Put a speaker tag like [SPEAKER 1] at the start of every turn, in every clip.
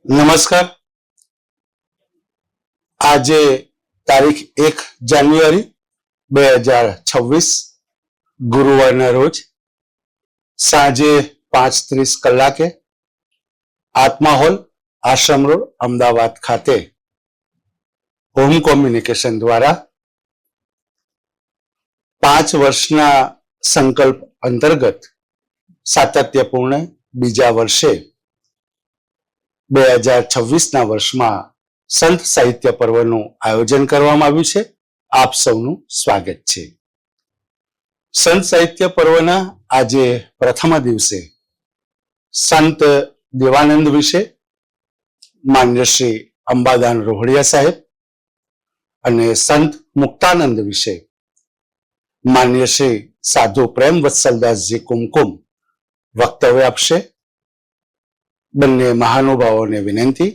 [SPEAKER 1] નમસ્કાર. આજે તારીખ 1 જાન્યુઆરી 2026 ગુરુવારના રોજ સાંજે 5:30 કલાકે આત્મા હોલ, આશ્રમ રોડ, અમદાવાદ ખાતે હોમ કોમ્યુનિકેશન દ્વારા 5 વર્ષના સંકલ્પ અંતર્ગત સાતત્યપૂર્ણ બીજા વર્ષે 2026ના વર્ષમાં સંત સાહિત્ય પર્વનું આયોજન કરવામાં આવ્યું છે. આપ સૌનું સ્વાગત છે. સંત સાહિત્ય પર્વના આજે પ્રથમ દિવસે સંત દેવાનંદ વિશે માન્ય શ્રી અંબાદાન રોહડિયા સાહેબ અને સંત મુક્તાનંદ વિશે માન્ય શ્રી સાધુ પ્રેમ વત્સલદાસજી કુમકુમ વક્તવ્ય આપશે. બંને મહાનુભાવોને વિનંતી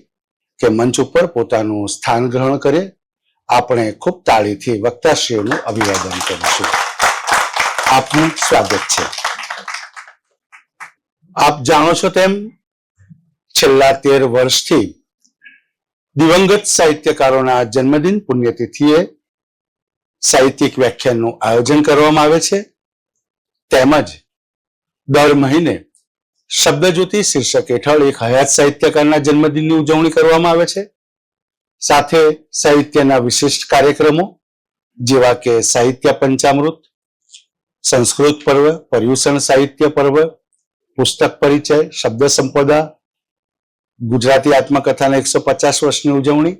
[SPEAKER 1] કે મંચ ઉપર પોતાનું સ્થાન ગ્રહણ કરે. આપણે ખૂબ તાળીથી વક્તાશ્રીઓનું અભિવાદન કરીશું. આપનું સ્વાગત છે. આપ જાણો છો તેમ છેલ્લા 13 વર્ષથી દિવંગત સાહિત્યકારોના જન્મદિન પુણ્યતિથિએ સાહિત્યિક વ્યાખ્યાનનું આયોજન કરવામાં આવે છે. તેમજ દર મહિને શબ્દજ્યોતિ શીર્ષક હેઠળ એક હયાત સાહિત્યકારના જન્મદિનની ઉજવણી કરવામાં આવે છે. સાથે સાહિત્યના વિશિષ્ટ કાર્યક્રમો જેવા કે સાહિત્ય પંચામૃત, સંસ્કૃત પર્વ, પર્યુષણ સાહિત્ય પર્વ, પુસ્તક પરિચય, શબ્દ સંપદા, ગુજરાતી આત્મકથાના 150 વર્ષની ઉજવણી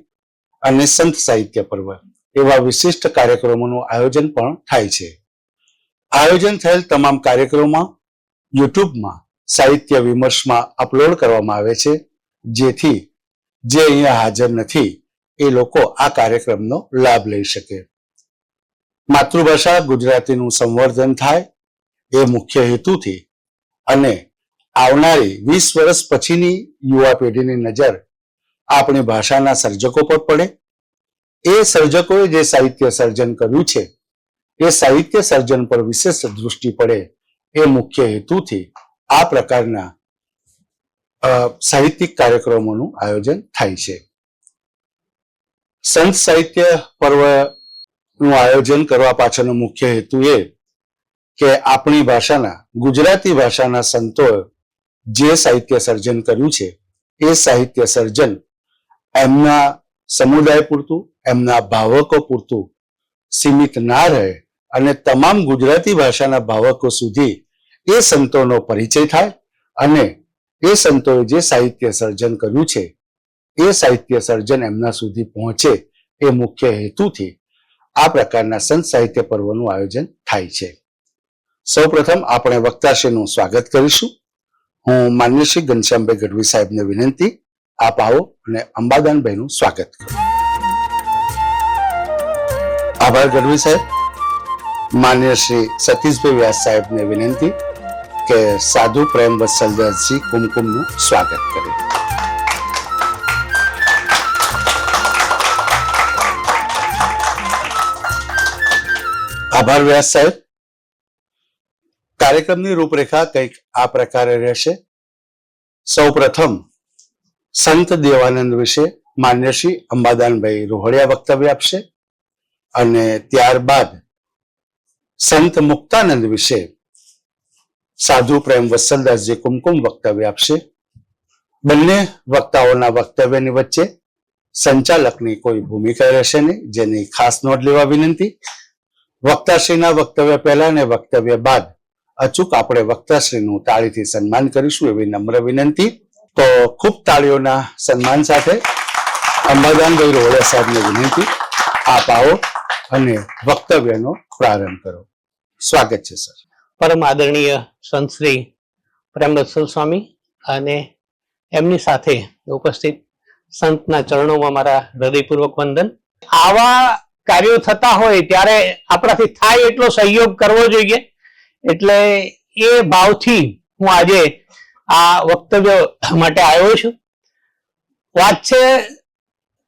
[SPEAKER 1] અને સંત સાહિત્ય પર્વ એવા વિશિષ્ટ કાર્યક્રમોનું આયોજન પણ થાય છે. આયોજન થયેલ તમામ કાર્યક્રમોમાં યુટ્યુબમાં સાહિત્ય વિમર્શમાં અપલોડ કરવામાં આવે છે, જેથી જે અહીંયા હાજર નથી એ લોકો આ કાર્યક્રમનો લાભ લઈ શકે. માતૃભાષા ગુજરાતીનું સંવર્ધન થાય એ મુખ્ય હેતુથી અને આવનારી 20 વર્ષ પછીની યુવા પેઢીની નજર આપણી ભાષાના સર્જકો પર પડે, એ સર્જકોએ જે સાહિત્ય સર્જન કર્યું છે એ સાહિત્ય સર્જન પર વિશેષ દૃષ્ટિ પડે, એ મુખ્ય હેતુથી આ પ્રકારના સાહિત્યિક કાર્યક્રમોનું આયોજન થાય છે. સંત સાહિત્ય પર્વનું આયોજન કરવા પાછળનો મુખ્ય હેતુ એ કે આપણી ભાષાના, ગુજરાતી ભાષાના સંતોએ જે સાહિત્ય સર્જન કર્યું છે એ સાહિત્ય સર્જન એમના સમુદાય પૂરતું, એમના ભાવકો પૂરતું સીમિત ના રહે અને તમામ ગુજરાતી ભાષાના ભાવકો સુધી એ સંતોનો પરિચય થાય અને એ સંતોએ જે સાહિત્ય સર્જન કર્યું છે એ સાહિત્ય સર્જન એમના સુધી પહોંચે, એ મુખ્ય હેતુથી આ પ્રકારના સંત સાહિત્ય પર્વનું આયોજન થાય છે. સૌપ્રથમ આપણે વક્તાશ્રીનું સ્વાગત કરીશું. હું માન્ય શ્રી ઘનશ્યામભાઈ ગઢવી સાહેબને વિનંતી, આપ આવો અને અંબાદાનભાઈનું સ્વાગત કરો. આભાર ગઢવી સાહેબ. માન્ય શ્રી સતીશભાઈ વ્યાસ સાહેબને વિનંતી કે સાધુ પ્રેમ વત્સલદાસજી કુમકુમનું સ્વાગત કરે. આભાર વ્યાસ સાહેબ. કાર્યક્રમની રૂપરેખા કંઈક આ પ્રકારે રહેશે. સૌ પ્રથમ સંત દેવાનંદ વિશે માન્ય શ્રી અંબાદાનભાઈ રોહડિયા વક્તવ્ય આપશે અને ત્યારબાદ સંત મુક્તાનંદ વિશે સાધુ પ્રેમ વત્સલદાસજી કુમકુમ વક્તવ્ય આપશે. બંને વક્તાઓના વક્તવ્યની વચ્ચે સંચાલકની કોઈ ભૂમિકા રહેશે નહીં, જેની ખાસ નોંધ લેવા વિનંતી. વક્તાશ્રીના વક્તવ્ય પહેલા અને વક્તવ્ય બાદ અચૂક આપણે વક્તાશ્રીનું તાળીથી સન્માન કરીશું એવી નમ્ર વિનંતી. તો ખૂબ તાળીઓના સન્માન સાથે અંબાદાનભાઈ રોહડિયા સાહેબને વિનંતી, આપ આવો અને વક્તવ્યનો પ્રારંભ કરો. સ્વાગત છે સર.
[SPEAKER 2] પરમ આદરણીય સંત શ્રી પ્રેમવત્સલ સ્વામી અને એમની સાથે ઉપસ્થિત સંતના ચરણોમાં મારા હૃદયપૂર્વક વંદન. આવા કાર્યો થતા હોય ત્યારે આપણાથી થાય એટલો સહયોગ કરવો જોઈએ, એટલે એ ભાવથી હું આજે આ વક્તવ્ય માટે આવ્યો છું. વાત છે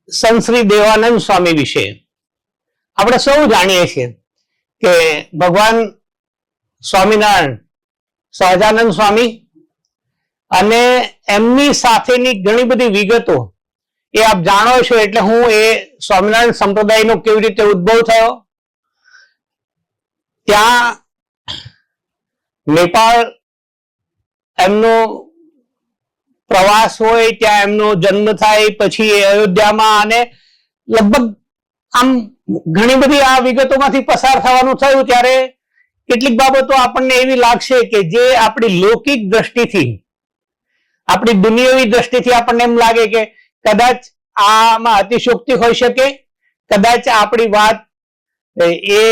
[SPEAKER 2] સંત શ્રી દેવાનંદ સ્વામી વિશે. આપણે સૌ જાણીએ છીએ કે ભગવાન સ્વામિનારાયણ સહજાનંદ સ્વામી અને એમની સાથેની ઘણી બધી વિગતો એ આપ જાણો છો, એટલે હું એ સ્વામિનારાયણ સંપ્રદાયનો કેવી રીતે ઉદ્ભવ થયો, ત્યાં નેપાળ એમનો પ્રવાસ હોય, ત્યાં એમનો જન્મ થાય, પછી એ અયોધ્યામાં, અને લગભગ આમ ઘણી બધી આ વિગતોમાંથી પસાર થવાનું થયું ત્યારે કેટલીક બાબતો આપણને એવી લાગશે કે જે આપણી લૌકિક દ્રષ્ટિથી, આપણી દુનિયાવી દ્રષ્ટિથી આપણને એમ લાગે કે કદાચ આમાં અતિશોક્તિ હોઈ શકે, કદાચ આપણી વાત એ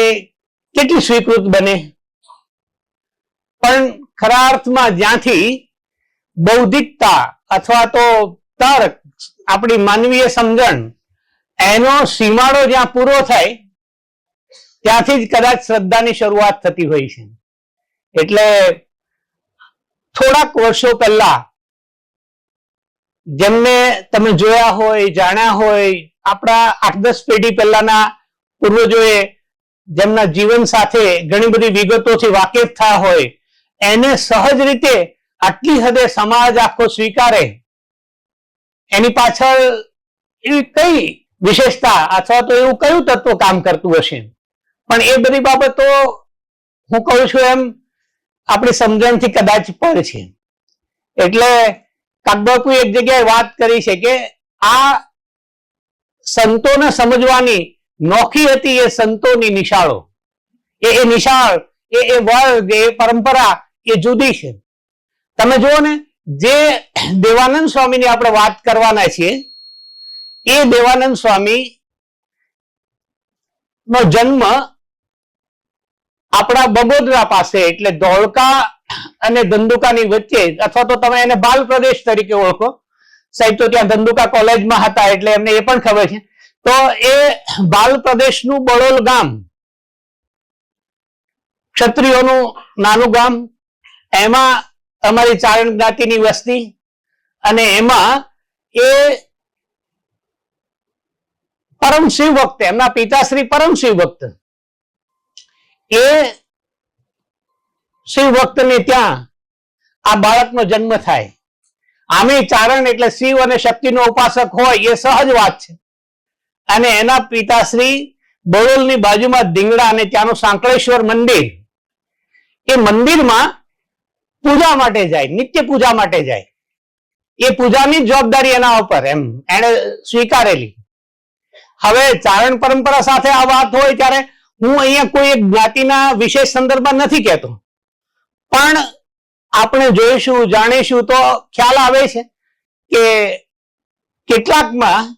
[SPEAKER 2] કેટલી સ્વીકૃત બને. પણ ખરા અર્થમાં જ્યાંથી બૌદ્ધિકતા અથવા તો તર્ક, આપણી માનવીય સમજણ, એનો સીમાડો જ્યાં પૂરો થાય ત્યાંથી જ કદાચ શ્રદ્ધાની શરૂઆત થતી હોય છે. એટલે થોડાક વર્ષો પહેલા જેમને તમે જોયા હોય, જાણ્યા હોય, આપણા 8-10 પેઢી પહેલાના પૂર્વજોએ જેમના જીવન સાથે ઘણી બધી વિગતોથી વાકેફ થયા હોય, એને સહજ રીતે આટલી હદે સમાજ આખો સ્વીકારે, એની પાછળ એવી કઈ વિશેષતા અથવા તો એવું કયું તત્વ કામ કરતું હશે. પણ એ બધી બાબતો હું કહું છું એમ આપણી સમજણથી કદાચ પર છે. એટલે કાકબાપુએ એક જગ્યાએ વાત કરી છે કે આ સંતોને સમજવાની નોખી હતી એ સંતોની નિશાળો, એ નિશાળ, એ વર્ગ, એ પરંપરા એ જુદી છે. તમે જુઓ ને, જે દેવાનંદ સ્વામીની આપણે વાત કરવાના છીએ, એ દેવાનંદ સ્વામી નો જન્મ આપણા બગોદરા પાસે, એટલે ધોળકા અને ધંધુકાની વચ્ચે, અથવા તો તમે એને બાલ પ્રદેશ તરીકે ઓળખો. સાહેબ તો ત્યાં ધંધુકા કોલેજમાં હતા એટલે એમને એ પણ ખબર છે. તો એ બાલ પ્રદેશનું બળોલ ગામ, ક્ષત્રિયોનું નાનું ગામ, એમાં અમારી ચારણ જ્ઞાતિની વસ્તી, અને એમાં એ પરમ શિવ ભક્ત, એમના પિતાશ્રી પરમ શિવ ભક્ત, એ શિવ ભક્તને ત્યાં આ બાળકનો જન્મ થાય. આમે ચારણ એટલે શિવ અને શક્તિનો ઉપાસક હોય એ સહજ વાત છે. અને એના પિતાશ્રી બરોલની બાજુમાં ધીંગડા અને ત્યાંનું સાંકળેશ્વર મંદિર, એ મંદિરમાં પૂજા માટે જાય, નિત્ય પૂજા માટે જાય. એ પૂજાની જવાબદારી એના ઉપર એમ એને સ્વીકારેલી. હવે ચારણ પરંપરા સાથે આ વાત હોય ત્યારે હું અહીંયા કોઈ એક જ્ઞાતિના વિશેષ સંદર્ભમાં નથી કહેતો, પણ આપણે જોઈશું, જાણીશું તો ખ્યાલ આવે છે કે કેટલાકમાં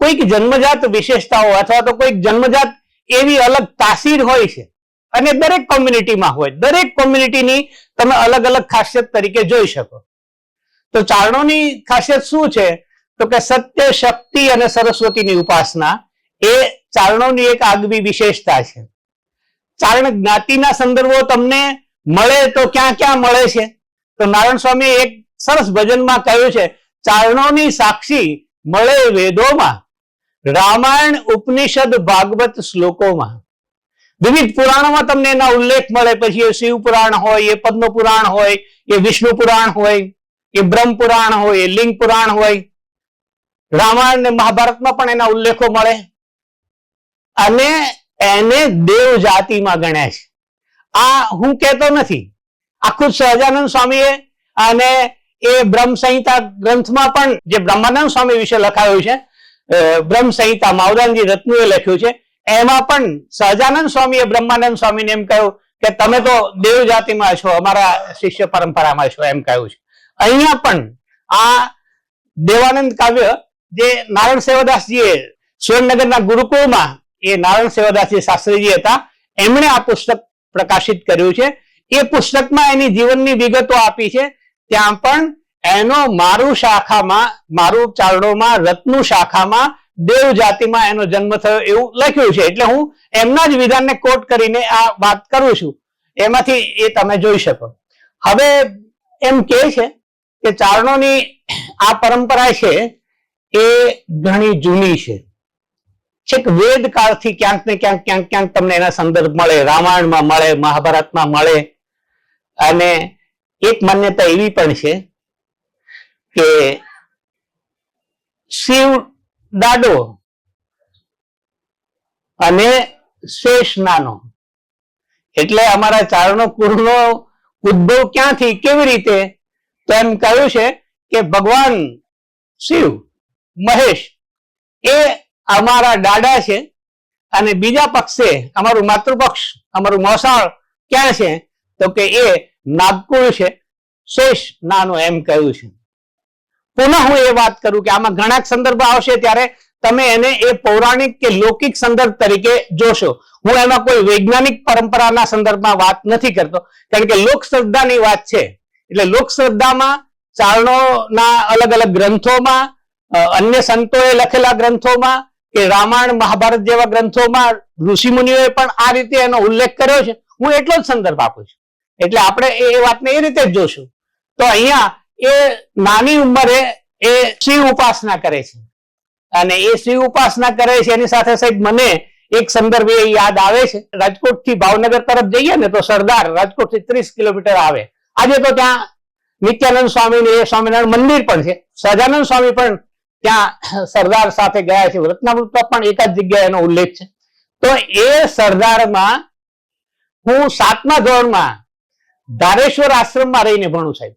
[SPEAKER 2] કોઈક જન્મજાત વિશેષતાઓ અથવા તો કોઈક જન્મજાત એવી અલગ તાસીર હોય છે, અને દરેક કોમ્યુનિટીમાં હોય. દરેક કોમ્યુનિટીની તમે અલગ અલગ ખાસિયત તરીકે જોઈ શકો. તો ચારણોની ખાસિયત શું છે? તો કે સત્ય, શક્તિ અને સરસ્વતીની ઉપાસના એ ચારણોની એક આગવી વિશેષતા છે. ચારણ જ્ઞાતિના સંદર્ભો તમને મળે તો ક્યાં ક્યાં મળે છે? તો નારાયણ સ્વામી એક સરસ ભજનમાં કહ્યું છે, ચારણોની સાક્ષી મળે વેદોમાં, રામાયણ, ઉપનિષદ, ભાગવત શ્લોકોમાં. વિવિધ પુરાણોમાં તમને એના ઉલ્લેખ મળે. પછી એ શિવ પુરાણ હોય, એ પદ્મ પુરાણ હોય, એ વિષ્ણુ પુરાણ હોય, એ બ્રહ્મ પુરાણ હોય, એ લિંગ પુરાણ હોય. રામાયણ ને મહાભારતમાં પણ એના ઉલ્લેખો મળે. અને એને દેવ જાતિમાં ગણ્યા છે. આ હું કહેતો નથી, આખું સહજાનંદ સ્વામીએ અને એ બ્રહ્મ સંહિતા ગ્રંથમાં પણ જે બ્રહ્માનંદ સ્વામી વિશે લખાયું છે, બ્રહ્મ સંહિતા માવદાનજી રત્નુએ લખ્યું છે, એમાં પણ સહજાનંદ સ્વામીએ બ્રહ્માનંદ સ્વામીને એમ કહ્યું કે તમે તો દેવ જાતિમાં છો, અમારા શિષ્ય પરંપરામાં છો, એમ કહ્યું છે. અહીંયા પણ આ દેવાનંદ કાવ્ય જે નારાયણ સેવાદાસજીએ સુરેન્દ્રનગરના ગુરુકુળમાં, એ નારાયણ સેવાદાસજી શાસ્ત્રીજી હતા, એમણે આ પુસ્તક પ્રકાશિત કર્યું છે. એ પુસ્તકમાં એની જીવનની વિગતો આપી છે. ત્યાં પણ એનો મારું શાખામાં, મારું ચારણોમાં, રત્નુ શાખામાં, દેવ જાતિમાં એનો જન્મ થયો એવું લખ્યું છે. એટલે હું એમના જ વિધાનને કોટ કરીને આ વાત કરું છું, એમાંથી એ તમે જોઈ શકો. હવે એમ કે છે કે ચારણોની આ પરંપરા છે એ ઘણી જૂની છે. છેક વેદ કાળથી ક્યાંક ને ક્યાંક ક્યાંક ક્યાંક તમને એના સંદર્ભ મળે, રામાયણમાં મળે, મહાભારતમાં મળે. અને એક માન્યતા એવી પણ છે કે શિવ દાડો અને શેષ નાનો, એટલે અમારા ચારણો કુળનો ઉદ્ભવ ક્યાંથી, કેવી રીતે? તો એમ કહ્યું છે કે ભગવાન શિવ મહેશ એ અમારા દાદા છે, અને બીજા પક્ષે અમારું માતૃપક્ષ, અમારું મોસાળ ક્યાં છે? તો કે એ નાગકુળ છે, શેષ નાનો, એમ કહ્યું છે. પુનઃ હું એ વાત કરું કે આમાં ઘણા સંદર્ભ આવશે ત્યારે તમે એને એ પૌરાણિક કે લૌકિક સંદર્ભ તરીકે જોશો. હું એમાં કોઈ વૈજ્ઞાનિક પરંપરાના સંદર્ભમાં વાત નથી કરતો, કારણ કે લોક શ્રદ્ધાની વાત છે. એટલે લોક શ્રદ્ધામાં ચારણોના અલગ અલગ ગ્રંથોમાં, અન્ય સંતોએ લખેલા ગ્રંથોમાં, કે રામાયણ મહાભારત જેવા ગ્રંથોમાં ઋષિમુનિઓએ પણ આ રીતે એનો ઉલ્લેખ કર્યો છે. હું એટલો જ સંદર્ભ આપું છું, એટલે આપણે એ વાતને એ રીતે જ જોશું. તો અહીંયા એ નાની ઉંમરે એ શિવ ઉપાસના કરે છે, અને એ શિવ ઉપાસના કરે છે એની સાથે સાહેબ મને એક સંદર્ભ એ યાદ આવે છે. રાજકોટ થી ભાવનગર તરફ જઈએ ને તો સરદાર રાજકોટ થી 30 કિલોમીટર આવે. આજે તો ત્યાં નિત્યાનંદ સ્વામી એ સ્વામિનારાયણ મંદિર પણ છે. સહજાનંદ સ્વામી પણ ત્યાં સરદાર સાથે ગયા છે. રત્નામૃતમાં પણ એક જ જગ્યાએ એનો ઉલ્લેખ છે. તો એ સરદારમાં હું 7મા ધોરણમાં ધારેશ્વર આશ્રમમાં રહીને ભણું સાહેબ.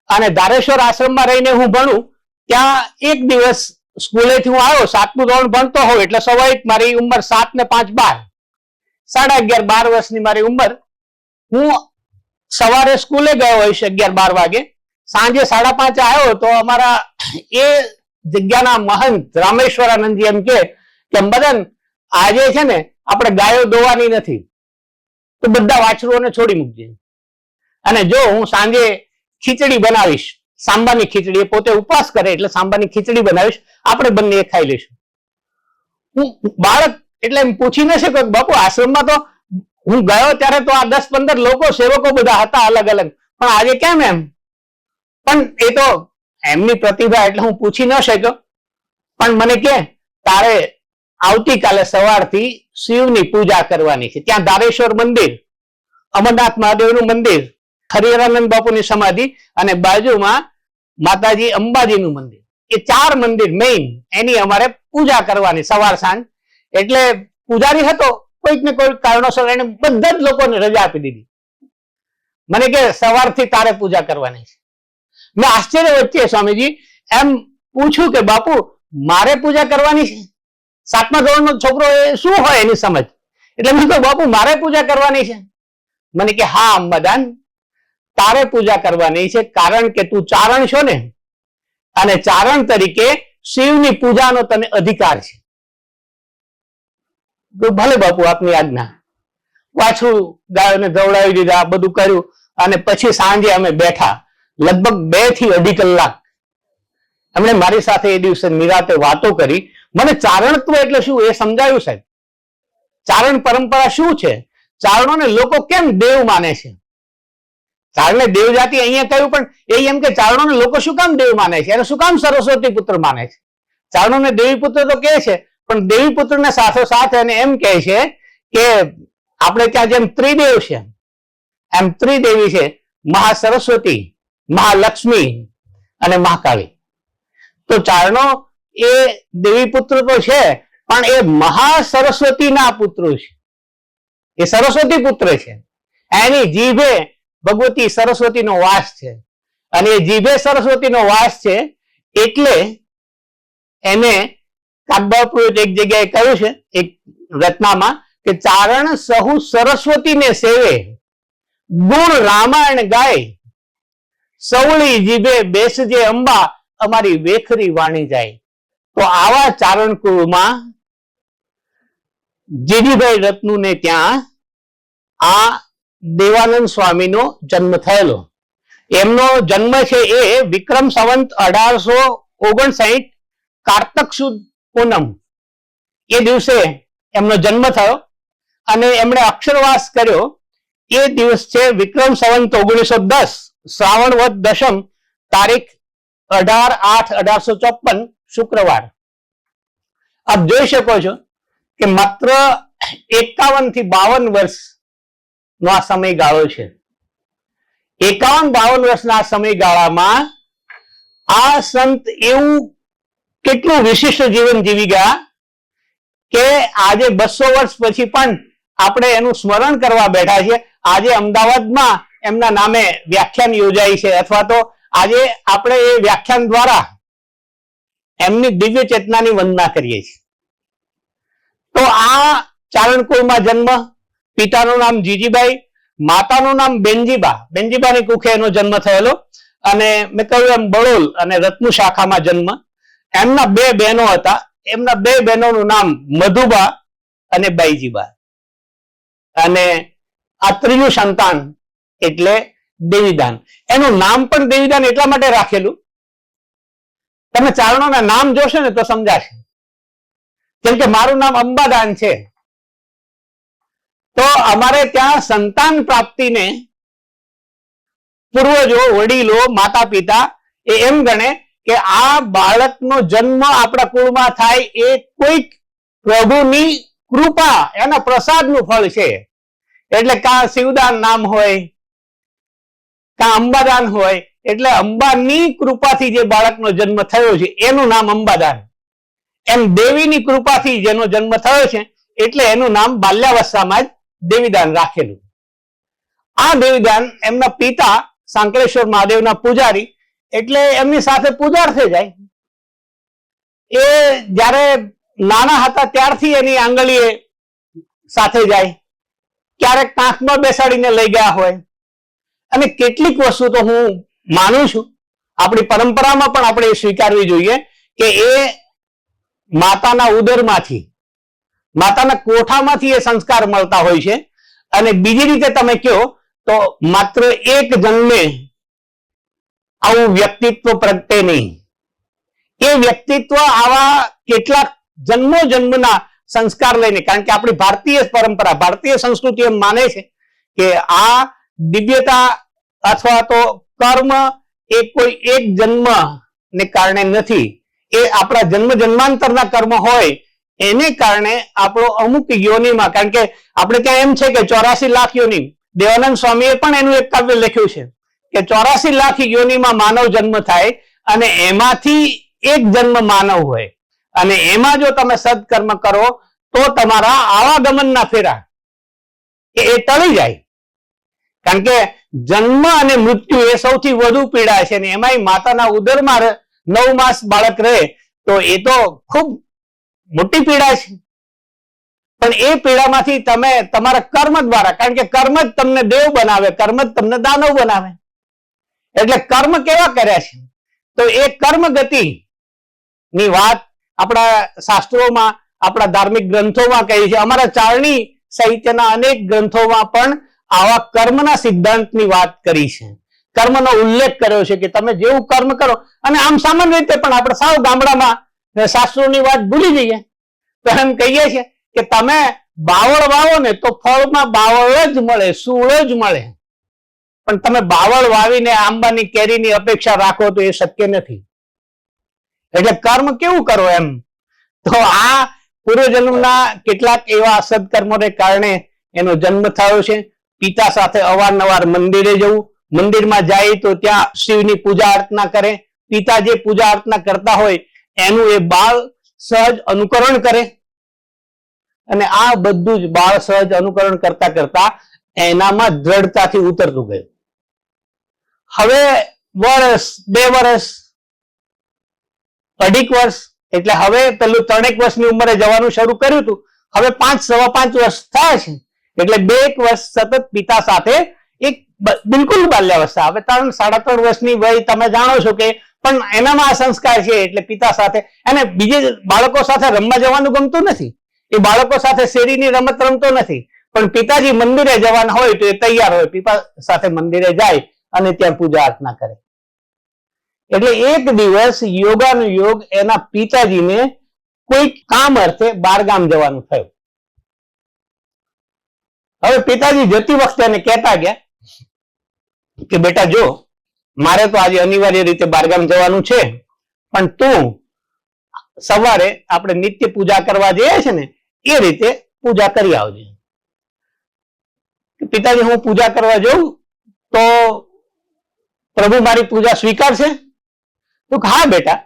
[SPEAKER 2] અને ધારેશ્વર આશ્રમમાં રહીને હું ભણું ત્યાં એક દિવસ સ્કૂલેથી હું આવ્યો, 7મું ધોરણ ભણતો હોઉં એટલે સ્વાભાવિક મારી ઉંમર 7 ને 5 12, 11.5 12 વર્ષની મારી ઉંમર. હું સવારે સ્કૂલે ગયો હોઈશ 11-12 વાગે, સાંજે 5:30 આવ્યો તો અમારા એ જગ્યાના મહંત રામેશ્વરાનંદજી એમ કે મદન આજે છે ને આપણે ગાયો દોવાની નથી, તો બધા વાછરુઓને છોડી મૂકજે, અને જો હું સાંજે ખીચડી બનાવીશ, સાંબાની ખીચડી, એ પોતે ઉપવાસ કરે એટલે સાંબાની ખીચડી બનાવીશ, આપણે બંને એ ખાઈ લઈશું. હું બાળક એટલે એમ પૂછી ન શકો બાપુ આશ્રમમાં તો હું ગયો ત્યારે તો આ 10-15 લોકો સેવકો બધા હતા અલગ અલગ, પણ આજે કેમ એમ? પણ એ તો એમની પ્રતિભા એટલે હું પૂછી ન શક્યો. પણ મને કે તારે આવતીકાલે સવારથી શિવની પૂજા કરવાની છે. ત્યાં ધારેશ્વર મંદિર, અમરનાથ મહાદેવનું મંદિર, હરિહરાનંદ બાપુની સમાધિ અને બાજુમાં માતાજી અંબાજીનું મંદિર, એ 4 મંદિર મેઇન, એની અમારે પૂજા કરવાની સવાર સાંજ. એટલે પૂજારી હતો, કોઈક ને કોઈક કારણોસર એને બધા જ લોકોને રજા આપી દીધી. મને કે સવારથી તારે પૂજા કરવાની છે. મેં આશ્ચર્ય વચ્ચે સ્વામીજી એમ પૂછ્યું કે બાપુ મારે પૂજા કરવાની છે? 7મા ધોરણનો છોકરો એ શું હોય એની સમજ? એટલે મેં કહ્યું બાપુ મારે પૂજા કરવાની છે. મને કે હા અંબાદાન, તારે પૂજા કરવાની છે, કારણ કે તું ચારણ છો ને, અને ચારણ તરીકે શિવની પૂજાનો તને અધિકાર છે. ભલે બાપુ આપની આજ્ઞા. પાછું ગાયોને દવડાવી દીધા, બધું કર્યું, અને પછી સાંજે અમે બેઠા લગભગ 2 થી 2.5 કલાક. એમણે મારી સાથે એ દિવસે નિરાતે વાતો કરી. મને ચારણત્વ એટલે શું એ સમજાયું સાહેબ. ચારણ પરંપરા શું છે, ચારણોને લોકો કેમ દેવ માને છે. ચારણે દેવ જાતિ અહીંયા કહ્યું, પણ એ એમ કે ચારણોને લોકો શું કામ દેવ માને છે, એને શું કામ સરસ્વતી પુત્ર માને છે. ચારણોને દેવી પુત્ર તો કહે છે, પણ દેવી પુત્રને સાથોસાથ એને એમ કહે છે કે આપણે ત્યાં જેમ ત્રિદેવ છે એમ ત્રિદેવી છે, મહાસરસ્વતી, મહાલક્ષ્મી અને મહાકાળી. તો ચારણો એ દેવી પુત્ર તો છે, પણ એ મહાસરસ્વતીના પુત્રો છે. એ સરસ્વતી પુત્ર છે. એની જીભે ભગવતી સરસ્વતીનો વાસ છે, અને એ જીભે સરસ્વતીનો વાસ છે એટલે એને કાગબાપુએ એક જગ્યાએ કહ્યું છે એક રચનામાં કે ચારણ સહુ સરસ્વતીને સેવે, ગુણ રામાયણ ગાય, સવળી જીભે બેસજે અંબા, અમારી વેખરી વાણી જાય. તો આવા ચારણ કુળમાં જીજીભાઈ રત્નુને ત્યાં આ દેવાનંદ સ્વામીનો જન્મ થયેલો. એમનો જન્મ છે એ વિક્રમ સંવંત 1859 કારતક સુદ પૂનમ એ દિવસે એમનો જન્મ થયો, અને એમણે અક્ષરવાસ કર્યો એ દિવસ છે વિક્રમ સંવંત 1910 શ્રાવણ વદ દશમ તારીખ 18/8/1854 શુક્રવાર. આપ જોઈ શકો છો કે માત્ર 51 થી 52 વર્ષ નો આ સમયગાળો છે. 51-52 વર્ષના સમયગાળામાં આ સંત એવું કેટલું વિશિષ્ટ જીવન જીવી ગયા કે આજે 200 વર્ષ પછી પણ આપણે એનું સ્મરણ કરવા બેઠા છીએ. આજે અમદાવાદમાં એમના નામે વ્યાખ્યાન યોજાય છે, અથવા તો આજે આપણે એ વ્યાખ્યાન દ્વારા એમની દિવ્ય ચેતનાની વંદના કરીએ છીએ. તો આ ચારણકુળમાં જન્મ, પિતાનું નામ જીજીભાઈ, માતાનું નામ બેનજીબા, બેનજીબાની કુખે એનો જન્મ થયેલો, અને મેં કહ્યું એમ બળોલ અને રત્નુ શાખામાં જન્મ. એમના 2 બહેનો હતા, એમના 2 બહેનોનું નામ મધુબા અને બાઈજીબા, અને આ ત્રીજું સંતાન એટલે દેવીદાન. એનું નામ પણ દેવીદાન એટલા માટે રાખેલું, તમે ચારણોના નામ જોશો ને તો સમજાશે. જેમ કે મારું નામ અંબાદાન છે, તો અમારે ત્યાં સંતાન પ્રાપ્તિને પૂર્વજો, વડીલો, માતા પિતા એ એમ ગણે કે આ બાળકનો જન્મ આપણા કુળમાં થાય એ કોઈક પ્રભુની કૃપા, એના પ્રસાદનું ફળ છે. એટલે કાં શિવદાન નામ હોય, કાં અંબાદાન હોય, એટલે અંબાની કૃપાથી જે બાળકનો જન્મ થયો છે એનું નામ અંબાદાન. એમ દેવીની કૃપાથી જેનો જન્મ થયો છે એટલે એનું નામ બાલ્યાવસ્થામાં જ દેવીદાન રાખેલું. આ દેવીદાન એમના પિતા સાંકળેશ્વર મહાદેવના પૂજારી, એટલે એમની સાથે પૂજાર્થે જાય. એ જ્યારે નાના હતા ત્યારથી એની આંગળીએ સાથે જાય, ક્યારેક કાંખમાં બેસાડીને લઈ ગયા હોય. અને કેટલીક વસ્તુ તો હું માનું છું, આપણી પરંપરામાં પણ આપણે સ્વીકારવી જોઈએ કે એ માતાના ઉદરમાંથી, માતાના કોઠામાંથી એ સંસ્કાર મળતા હોય છે. અને બીજી રીતે તમે કહો તો માત્ર એક જન્મે આવું વ્યક્તિત્વ પ્રગટે નહીં. એ વ્યક્તિત્વ આવા કેટલાક જન્મો જન્મના સંસ્કાર લઈને, કારણ કે આપણી ભારતીય પરંપરા, ભારતીય સંસ્કૃતિ એમ માને છે કે આ દિવ્યતા અથવા તો કર્મ એ કોઈ એક જન્મ ને કારણે નથી, એ આપણા જન્મ જન્માંતરના કર્મ હોય એને કારણે આપણો અમુક યોનિમાં, કારણ કે આપણે ત્યાં એમ છે કે 84 લાખ યોનિ, દેવાનંદ સ્વામીએ પણ એનું એક કાવ્ય લખ્યું છે કે 84 લાખ યોનિમાં માનવ જન્મ થાય અને એમાંથી એક જન્મ માનવ હોય, અને એમાં જો તમે સદકર્મ કરો તો તમારા આવાગમનના ફેરા એ ટળી જાય. કારણ કે જન્મ અને મૃત્યુ એ સૌથી વધુ પીડા છે, અને એમાંય માતાના ઉદરમાં 9 માસ બાળક રહે તો એ તો ખૂબ મોટી પીડા છે. પણ એ પીડામાંથી તમે તમારા કર્મ દ્વારા, કારણ કે કર્મ જ તમને દેવ બનાવે, કર્મ જ તમને દાનવ બનાવે. એટલે કર્મ કેવા કર્યા છે તો એ કર્મ ગતિ ની વાત આપણા શાસ્ત્રોમાં, આપણા ધાર્મિક ગ્રંથોમાં કહી છે. અમારા ચારણી સાહિત્યના અનેક ગ્રંથોમાં પણ આવા કર્મના સિદ્ધાંતની વાત કરી છે, કર્મનો ઉલ્લેખ કર્યો છે કે તમે જેવું કર્મ કરો. અને આમ સામાન્ય રીતે પણ આપણે સાવ ગામડામાં શાસ્ત્રોની વાત ભૂલી જઈએ તો એમ કહીએ છીએ કે તમે બાવળ વાવો ને તો ફળમાં બાવળ જ મળે, સૂળ જ મળે. પણ તમે બાવળ વાવીને આંબાની કેરીની અપેક્ષા રાખો તો એ શક્ય નથી. એટલે કર્મ કેવું કરો એમ. તો આ પૂર્વજન્મના કેટલાક એવા સદકર્મોને કારણે એનો જન્મ થયો છે. પિતા સાથે અવારનવાર મંદિરે જવું, મંદિરમાં જાય તો ત્યાં શિવની પૂજા અર્ચના કરે, પિતા જે પૂજા અર્ચના કરતા હોય એનું એ બાળ સહજ અનુકરણ કરે. અને આ બધું જ બાળ સહજ અનુકરણ કરતા કરતા એનામાં દ્રઢતાથી ઉતરતું ગયું. હવે વર્ષ, 2 વર્ષ, 2.5 વર્ષ, એટલે હવે પેલું 3 વર્ષની ઉંમરે જવાનું શરૂ કર્યું હતું. હવે 5, 5.25 વર્ષ થાય છે, એટલે 2 વર્ષ સતત પિતા સાથે એક બિલકુલ બાલ્યાવસ્થા. હવે 3, 3.5 વર્ષની વય તમે જાણો છો કે પણ એનામાં આ સંસ્કાર છે. એટલે પિતા સાથે, અને બીજે બાળકો સાથે રમવા જવાનું ગમતું નથી, એ બાળકો સાથે શેરીની રમત રમતો નથી. પણ પિતાજી મંદિરે જવાના હોય તો એ તૈયાર હોય, પિતા સાથે મંદિરે જાય અને ત્યાં પૂજા અર્ચના કરે. એટલે એક દિવસ યોગાનું યોગ એના પિતાજીને કોઈ કામ અર્થે બહારગામ જવાનું થયું. હવે પિતાજી જતી વખતે એને કહેતા ગયા કે બેટા જો મારે તો આજે અનિવાર્ય રીતે બહારગામ જવાનું છે, પણ તું સવારે આપણે નિત્ય પૂજા કરવા જઈએ છે ને એ રીતે પૂજા કરી આવજે. પિતાજી હું પૂજા કરવા જઉં તો પ્રભુ મારી પૂજા સ્વીકારશે? તો હા બેટા,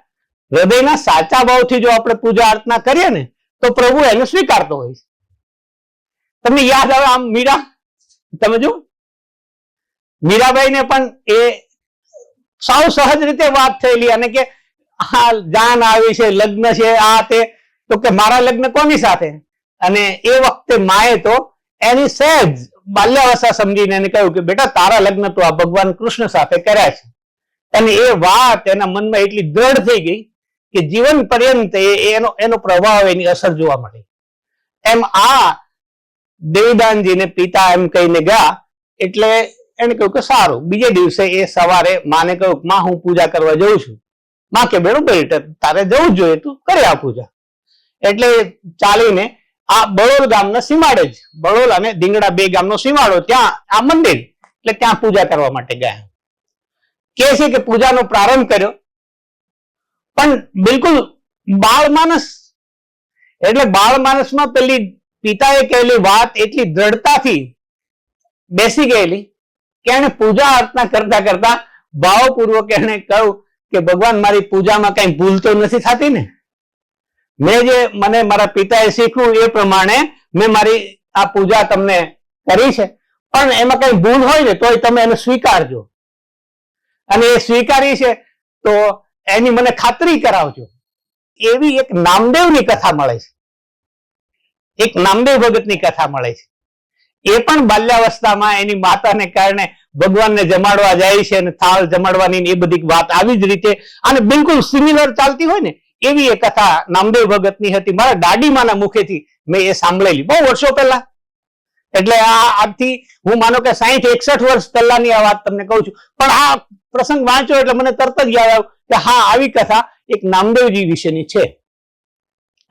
[SPEAKER 2] હૃદયના સાચા ભાવથી જો આપણે પૂજા અર્ચના કરીએ ને તો પ્રભુ એને સ્વીકારતો હોય છે. તમને યાદ આવે આમ મીરા, તમે જો મીરાબાઈને પણ એ સાવ સહજ રીતે વાત થયેલી અને કે હા જાન આવી છે, લગ્ન છે, આ તે, તો કે મારા લગ્ન કોની સાથે? અને એ વખતે માએ તો એની સહેજ બાલ્યાવસ્થા સમજીને એને કહ્યું કે બેટા તારા લગ્ન તો આ ભગવાન કૃષ્ણ સાથે કર્યા છે. અને એ વાત એના મનમાં એટલી દ્રઢ થઈ ગઈ કે જીવન પર્યંત એનો પ્રભાવ, એની અસર જોવા મળી. એમ આ દેવદાનજીને પિતા એમ કહીને ગયા એટલે એને કહ્યું કે સારું. બીજે દિવસે એ સવારે માને કહ્યું માં હું પૂજા કરવા જઉં છું. માં કે બરોબર તારે જવું જ જોઈએ, તું કરે આ પૂજા. એટલે ચાલીને આ બળોલ ગામના સીમાડે જ, બળોલ અને ધીંગડા બે ગામનો સીમાડો, ત્યાં આ મંદિર, એટલે ત્યાં પૂજા કરવા માટે ગયા. કે છે કે પૂજાનો પ્રારંભ કર્યો પણ બિલકુલ બાળ માનસ, એટલે બાળ માનસમાં પેલી પિતાએ કહેલી વાત એટલી દ્રઢતાથી બેસી ગયેલી કે એને પૂજા અર્ચના કરતા કરતા ભાવપૂર્વક એને કહ્યું કે ભગવાન મારી પૂજામાં કઈ ભૂલ તો નથી થતી ને? મેં જે મને મારા પિતાએ શીખ્યું એ પ્રમાણે મેં મારી આ પૂજા તમને કરી છે, પણ એમાં કઈ ભૂલ હોય ને તોય તમે એને સ્વીકારજો, અને એ સ્વીકારી છે તો એની મને ખાતરી કરાવજો. એવી એક નામદેવની કથા મળે છે, એક નામદેવ ભગતની કથા મળે છે. એ પણ બાલ્યાવસ્થામાં એની માતાને કારણે ભગવાનને જમાડવા જાય છે અને થાળ જમાડવાની એ બધી વાત આવી જ રીતે અને બિલકુલ સિમિલર ચાલતી હોય ને એવી એ કથા નામદેવ ભગતની હતી. મારા દાદીમાના મુખેથી મેં એ સાંભળેલી બહુ વર્ષો પહેલા. એટલે આ આજથી હું માનો કે 60-61 વર્ષ પહેલાની આ વાત તમને કહું છું. પણ આ પ્રસંગ વાંચ્યો એટલે મને તરત જ યાદ આવ્યું કે હા આવી કથા એક નામદેવજી વિશેની છે.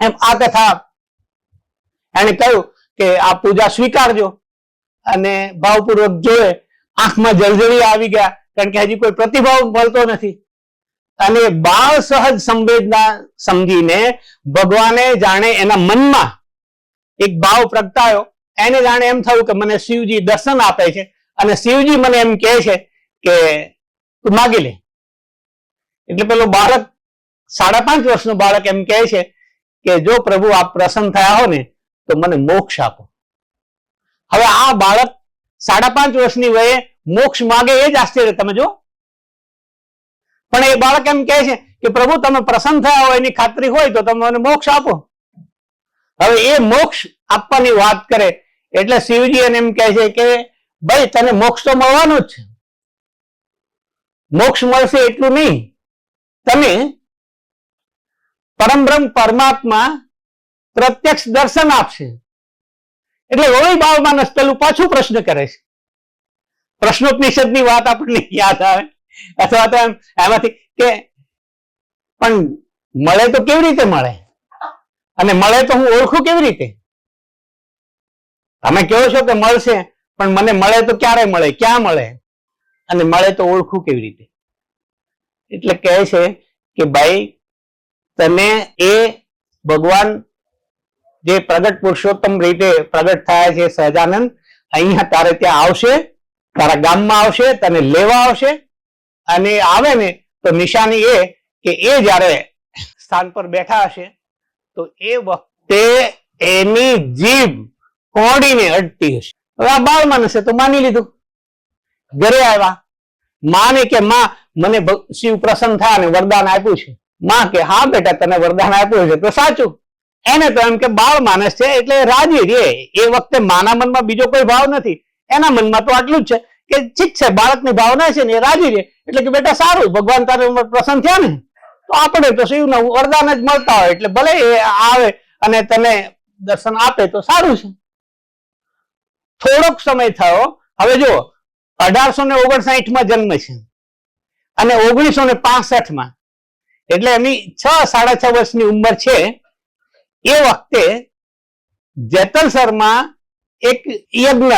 [SPEAKER 2] એમ આ કથા એને કહ્યું કે આ પૂજા સ્વીકારજો, અને ભાવપૂર્વક જોયે આંખમાં જળજળી આવી ગયા, કારણ કે હજી કોઈ પ્રતિભાવ મળતો નથી. અને બાળ સહજ સંવેદના સમજીને ભગવાને જાણે એના મનમાં એક ભાવ પ્રગટાયો. એને જાણે એમ થયું કે મને શિવજી દર્શન આપે છે અને શિવજી મને એમ કહે છે કે તું માગી લે. એટલે પેલો બાળક 5.5 વર્ષનું બાળક એમ કહે છે કે જો પ્રભુ આપ પ્રસન્ન થયા હો ને તો મને મોક્ષ આપો. હવે આ બાળક 5.5 વર્ષની વયે મોક્ષ માગે એ જ આશ્ચર્ય, તમે જો. પણ એ બાળક એમ કહે છે કે પ્રભુ તમે પ્રસન્ન થયા હોય એની ખાતરી હોય તો તમે મને મોક્ષ આપો. હવે એ મોક્ષ આપવાની વાત કરે એટલે શિવજી એને એમ કહે છે કે ભાઈ તને મોક્ષ તો મળવાનો જ છે, મોક્ષ મળશે એટલું નહીં, તમે પરમબ્રહ્મ પરમાત્મા પ્રત્યક્ષ દર્શન આપશે. એટલે વળી બાળ માનસ પેલું પાછું પ્રશ્ન કરે છે. પ્રશ્નોપનિષદની વાત આપણને યાદ આવે, અથવા તો એમાંથી કે પણ મળે તો કેવી રીતે મળે, અને મળે તો હું ઓળખું કેવી રીતે? તમે કહો છો કે મળશે, પણ મને મળે તો ક્યારે મળે, ક્યાં મળે, અને મળે તો ઓળખું કેવી રીતે? એટલે કહે છે કે ભાઈ તને એ ભગવાન જે પ્રગટ પુરુષોત્તમ રીતે પ્રગટ થયા છે સહજાનંદ, અહીંયા તારે ત્યાં આવશે, તારા ગામમાં આવશે, તને લેવા આવશે. અને આવે ને તો નિશાની એ કે એ જ્યારે સ્થાન પર બેઠા હશે તો એ વખતે એની જીભ કોડીને અડતી હશે. હવે આ બાળ માનસે તો માની લીધું. ઘરે આવ્યા, માને કે માં મને શિવ પ્રસન્ન થયા અને વરદાન આપ્યું છે. માં કે હા બેટા તને વરદાન આપ્યું છે તો સાચું. એને તો એમ કે બાળ માનસ છે એટલે રાજી રે. એ વખતે માના મનમાં બીજો કોઈ ભાવ નથી, એના મનમાં તો આટલું જ છે કે ઠીક છે બાળકની ભાવના છે ને એ રાજી રે. એટલે કે બેટા સારું, ભગવાન તારે પ્રસન્ન થયા ને તો આપણે તો શિવના વરદાન જ મળતા હોય એટલે ભલે એ આવે અને તને દર્શન આપે તો સારું છે. થોડોક સમય થયો. હવે જો 1859 જન્મ છે અને 1965 એટલે એની 6-6.5 વર્ષની ઉંમર છે. એ વખતે જેતલસરમાં એક યજ્ઞ,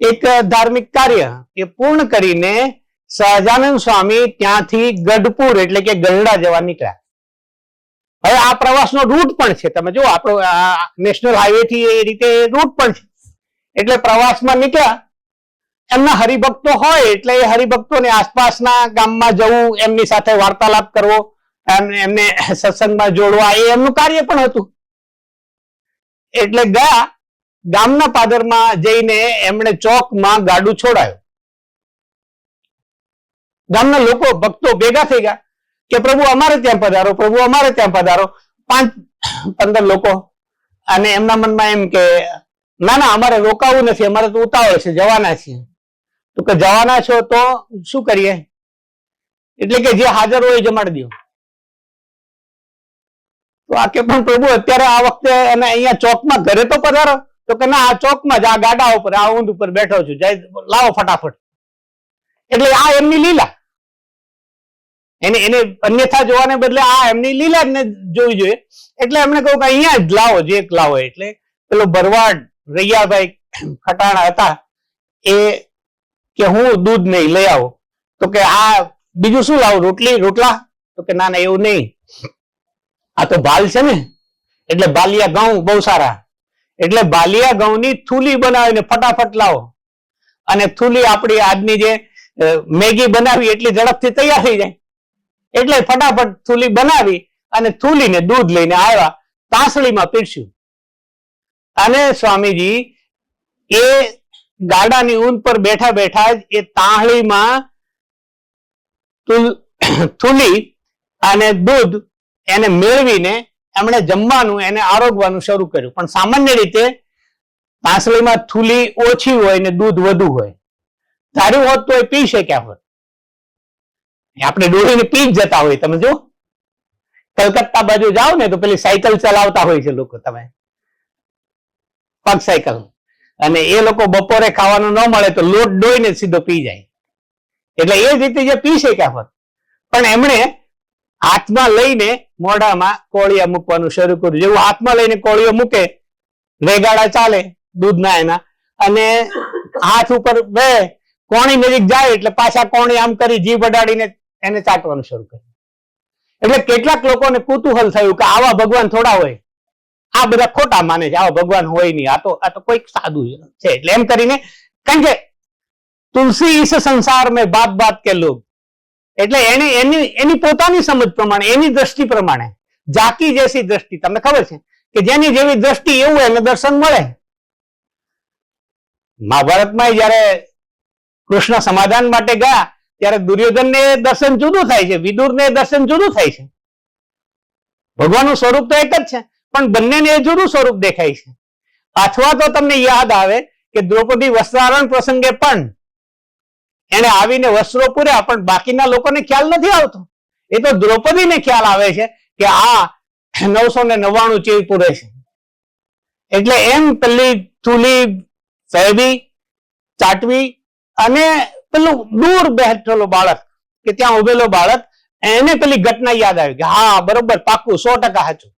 [SPEAKER 2] એક ધાર્મિક કાર્ય એ પૂર્ણ કરીને સહજાનંદ સ્વામી ત્યાંથી ગઢપુર એટલે કે ગરડા જવા નીકળ્યા. હવે આ પ્રવાસનો રૂટ પણ છે, તમે જો આપણો નેશનલ હાઈવે થી એ રીતે રૂટ પણ છે. એટલે પ્રવાસમાં નીકળ્યા એમના હરિભક્તો હોય એટલે એ હરિભક્તોને આસપાસના ગામમાં જવું, એમની સાથે વાર્તાલાપ કરવો, એમને સત્સંગમાં જોડવા, એ એમનું કાર્ય પણ હતું. એટલે ગયા ગામના પાદરમાં જઈને એમણે ચોકમાં ગાડું છોડાયું. ગામના લોકો ભક્તો ભેગા થઈ ગયા કે પ્રભુ અમારે ત્યાં પધારો, પ્રભુ અમારે ત્યાં પધારો. 5-15 લોકો. અને એમના મનમાં એમ કે ના ના અમારે રોકાવું નથી, અમારે તો ઉતાવળ છે, જવાના છીએ. તો કે જવાના છો તો શું કરીએ? એટલે કે જે હાજર હોય જમાડી દો. તો આ કે પણ પ્રભુ અત્યારે આ વખતે અને અહીંયા ચોકમાં ઘરે તો પધારો. તો કે ના, આ ચોકમાં જ આ ગાડા ઉપર આ ઊંટ ઉપર બેઠો છું, જાય લાવો ફટાફટ. એટલે આ એમની લીલા, એને અન્યથા જોવાને બદલે આ એમની લીલા ને જોવી જોઈએ. એટલે એમણે કહ્યું કે અહીંયા જ લાવો, જે લાવો. એટલે પેલો ભરવાડ રૈયાભાઈ ખટાણા હતા, એ કે હું દૂધ નહીં, લઈ આવો. તો કે આ બીજું શું લાવું, રોટલા? તો કે ના ના એવું નહીં, આ તો ભાલ છે ને, એટલે બાલિયા ઘઉં બહુ સારા, એટલે બાલિયા ઘઉંની થૂલી બનાવીને ફટાફટ લાવો. અને થૂલી આપણી આજની જે મેગી બનાવી એટલી ઝડપથી તૈયાર થઈ જાય. એટલે ફટાફટ થૂલી બનાવી અને થૂલીને દૂધ લઈને આવ્યા, તાંસળીમાં પીરસ્યું. અને સ્વામીજી એ ગાડાની ઊંટ પર બેઠા બેઠા જ એ તાંહળીમાં થૂલી અને દૂધ એને મેળવીને એમણે જમવાનું, એને આરોગવાનું શરૂ કર્યું. પણ સામાન્ય રીતે તાંસળીમાં થૂલી ઓછી હોય ને દૂધ વધુ હોય. ધાર્યું હોત તો એ પી શક્યા હોત. આપણે ડોળીને પી જ જતા હોય. તમે જો કલકત્તા બાજુ જાઓ ને તો પેલી સાયકલ ચલાવતા હોય છે લોકો, તમે પગ સાયકલ, અને એ લોકો બપોરે ખાવાનું ન મળે તો લોટ ડોઈને સીધો પી જાય. એટલે એ જ રીતે જે પી શક્યા હોત. પણ એમણે હાથમાં લઈને મોઢામાં કોળિયા મૂકવાનું શરૂ કર્યું. જેવું હાથમાં લઈને કોળિયો મૂકે, રેગાડા ચાલે દૂધના એના, અને હાથ ઉપર બે કોણી નજીક જાય એટલે પાછા કોણી આમ કરી જીભ અડાડીને એને ચાટવાનું શરૂ કર્યું. એટલે કેટલાક લોકોને કુતૂહલ થયું કે આવા ભગવાન થોડા હોય, આ બધા ખોટા માને છે, આવા ભગવાન હોય નહીં, આ તો કોઈક સાધુ છે. એટલે એમ કરીને, કારણ કે તુલસી ઇસ સંસાર મેં બાત બાત કે લોગ, એટલે એની પોતાની સમજ પ્રમાણે, એની દ્રષ્ટિ પ્રમાણે, જાકી જેસી દ્રષ્ટિ. તમને ખબર છે કે જેની જેવી દ્રષ્ટિ એવું એને દર્શન મળે. મહાભારતમાં જયારે કૃષ્ણ સમાધાન માટે ગયા ત્યારે દુર્યોધનને દર્શન જુદું થાય છે, વિદુરને દર્શન જુદું થાય છે. ભગવાનનું સ્વરૂપ તો એક જ છે, પણ બંનેને એ જુદું સ્વરૂપ દેખાય છે. અથવા તો તમને યાદ આવે કે દ્રૌપદી વસ્ત્રારણ પ્રસંગે પણ એને આવીને વસ્ત્રો પૂર્યા, પણ બાકીના લોકોને ખ્યાલ નથી આવતો. એ તો દ્રૌપદીને ખ્યાલ આવે છે કે આ 999 ચીર પૂરે છે. એટલે એમ પેલી થૂલી સહેબી ચાટવી, અને પેલું દૂર બેઠેલો બાળક કે ત્યાં ઉભેલો બાળક, એને પેલી ઘટના યાદ આવી કે હા બરોબર, પાક્કું 100% સાચું.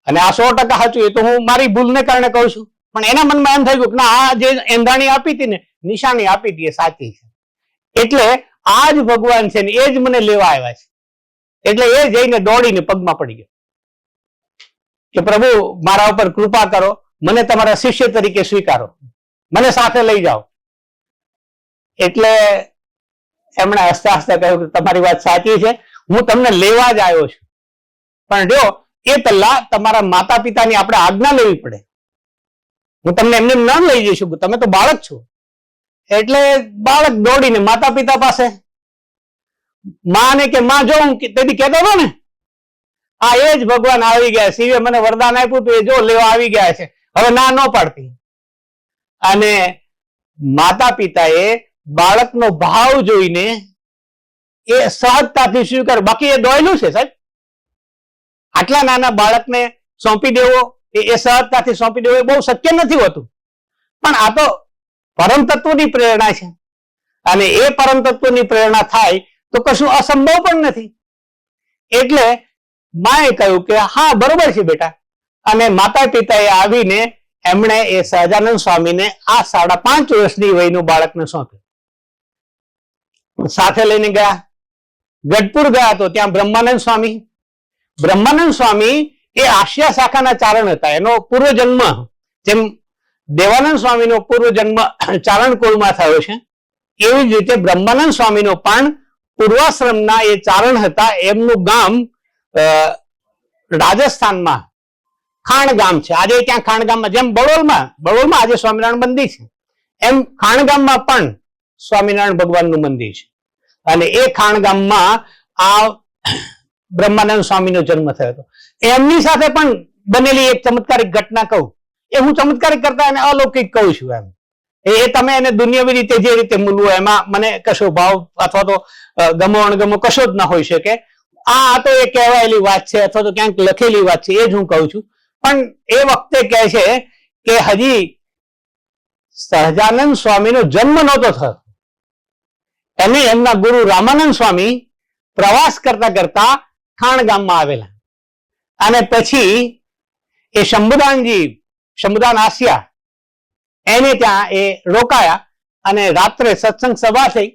[SPEAKER 2] અને આ 100% સાચું એ તો હું મારી ભૂલને કારણે કહું છું. પણ એના મનમાં એમ થયું કે ના, આ જે એંધાણી આપી હતી ને, નિશાની આપી હતી, એ સાચી છે. એટલે આ જ ભગવાન છે ને એ જ મને લેવા આવ્યા છે. એટલે એ જઈને દોડીને પગમાં પડી ગયો કે પ્રભુ મારા ઉપર કૃપા કરો, મને તમારા શિષ્ય તરીકે સ્વીકારો, મને સાથે લઈ જાઓ. એટલે એમણે હસતા હસતા કહ્યું કે તમારી વાત સાચી છે, હું તમને લેવા જ આવ્યો છું, પણ જો એ પહેલા તમારા માતા પિતાની આપણે આજ્ઞા લેવી પડે. હું તમને એમને ન લઈ જઈ શકું, તમે તો બાળક છો. એટલે બાળક દોડીને માતા પિતા પાસે, માને કે માં જો હું તેથી કહેતો હતો ને, આ એ જ ભગવાન આવી ગયા, શિવે મને વરદાન આપ્યું તો એ જો લેવા આવી ગયા છે, હવે ના ન પાડતી. અને માતા પિતાએ બાળકનો ભાવ જોઈને એ સહજતાથી સ્વીકાર, બાકી એ દોયલું છે સાહેબ, આટલા નાના બાળકને સોંપી દેવો, એ સહજતાથી સોંપી દેવો એ બહુ શક્ય નથી હોતું. પણ આ તો પરમ તત્વની પ્રેરણા છે, અને એ પરમ તત્વની પ્રેરણા થાય તો કશું અસંભવ પણ નથી. એટલે માએ કહ્યું કે હા બરોબર છે બેટા. અને માતા પિતાએ આવીને એમણે એ સહજાનંદ સ્વામીને આ 5.5 વર્ષની વયનું બાળકને સોંપ્યું. સાથે લઈને ગયા, ગઢપુર ગયા તો ત્યાં બ્રહ્માનંદ સ્વામી એ આશિયા શાખાના ચારણ હતા. એનો પૂર્વજન્મ, જેમ દેવાનંદ સ્વામીનો પૂર્વ જન્મ ચારણકુળમાં થયો છે, એવી જ રીતે બ્રહ્માનંદ સ્વામીનો પણ પૂર્વાશ્રમના એ ચારણ હતા. એમનું ગામ રાજસ્થાનમાં ખાણ ગામ છે. આજે ત્યાં ખાણ ગામમાં, જેમ બળોલમાં આજે સ્વામિનારાયણ મંદિર છે, એમ ખાણ ગામમાં પણ સ્વામિનારાયણ ભગવાનનું મંદિર છે. અને એ ખાણ ગામમાં આ બ્રહ્માનંદ સ્વામીનો જન્મ થયો હતો. એમની સાથે પણ બનેલી એક ચમત્કારિક ઘટના કહું. એ હું ચમત્કારિક કરતા અને અલૌકિક કહું છું. એમ એ તમે એને દુનિયાવી રીતે જે રીતે મૂલવું એમાં મને કશો ભાવ અથવા તો ગમો અણગમો કશો જ ના હોઈ શકે. આ તો એ કહેવાયેલી વાત છે અથવા તો ક્યાંક લખેલી વાત છે, એ જ હું કહું છું. પણ એ વખતે કહે છે કે હજી સહજાનંદ સ્વામીનો જન્મ નહોતો થયો અને એમના ગુરુ રામાનંદ સ્વામી પ્રવાસ કરતા કરતા ખાણ ગામમાં આવેલા. અને પછી એ શંભુદાન આસ્યા એને ત્યાં એ રોકાયા અને રાત્રે સત્સંગ સભા થઈ.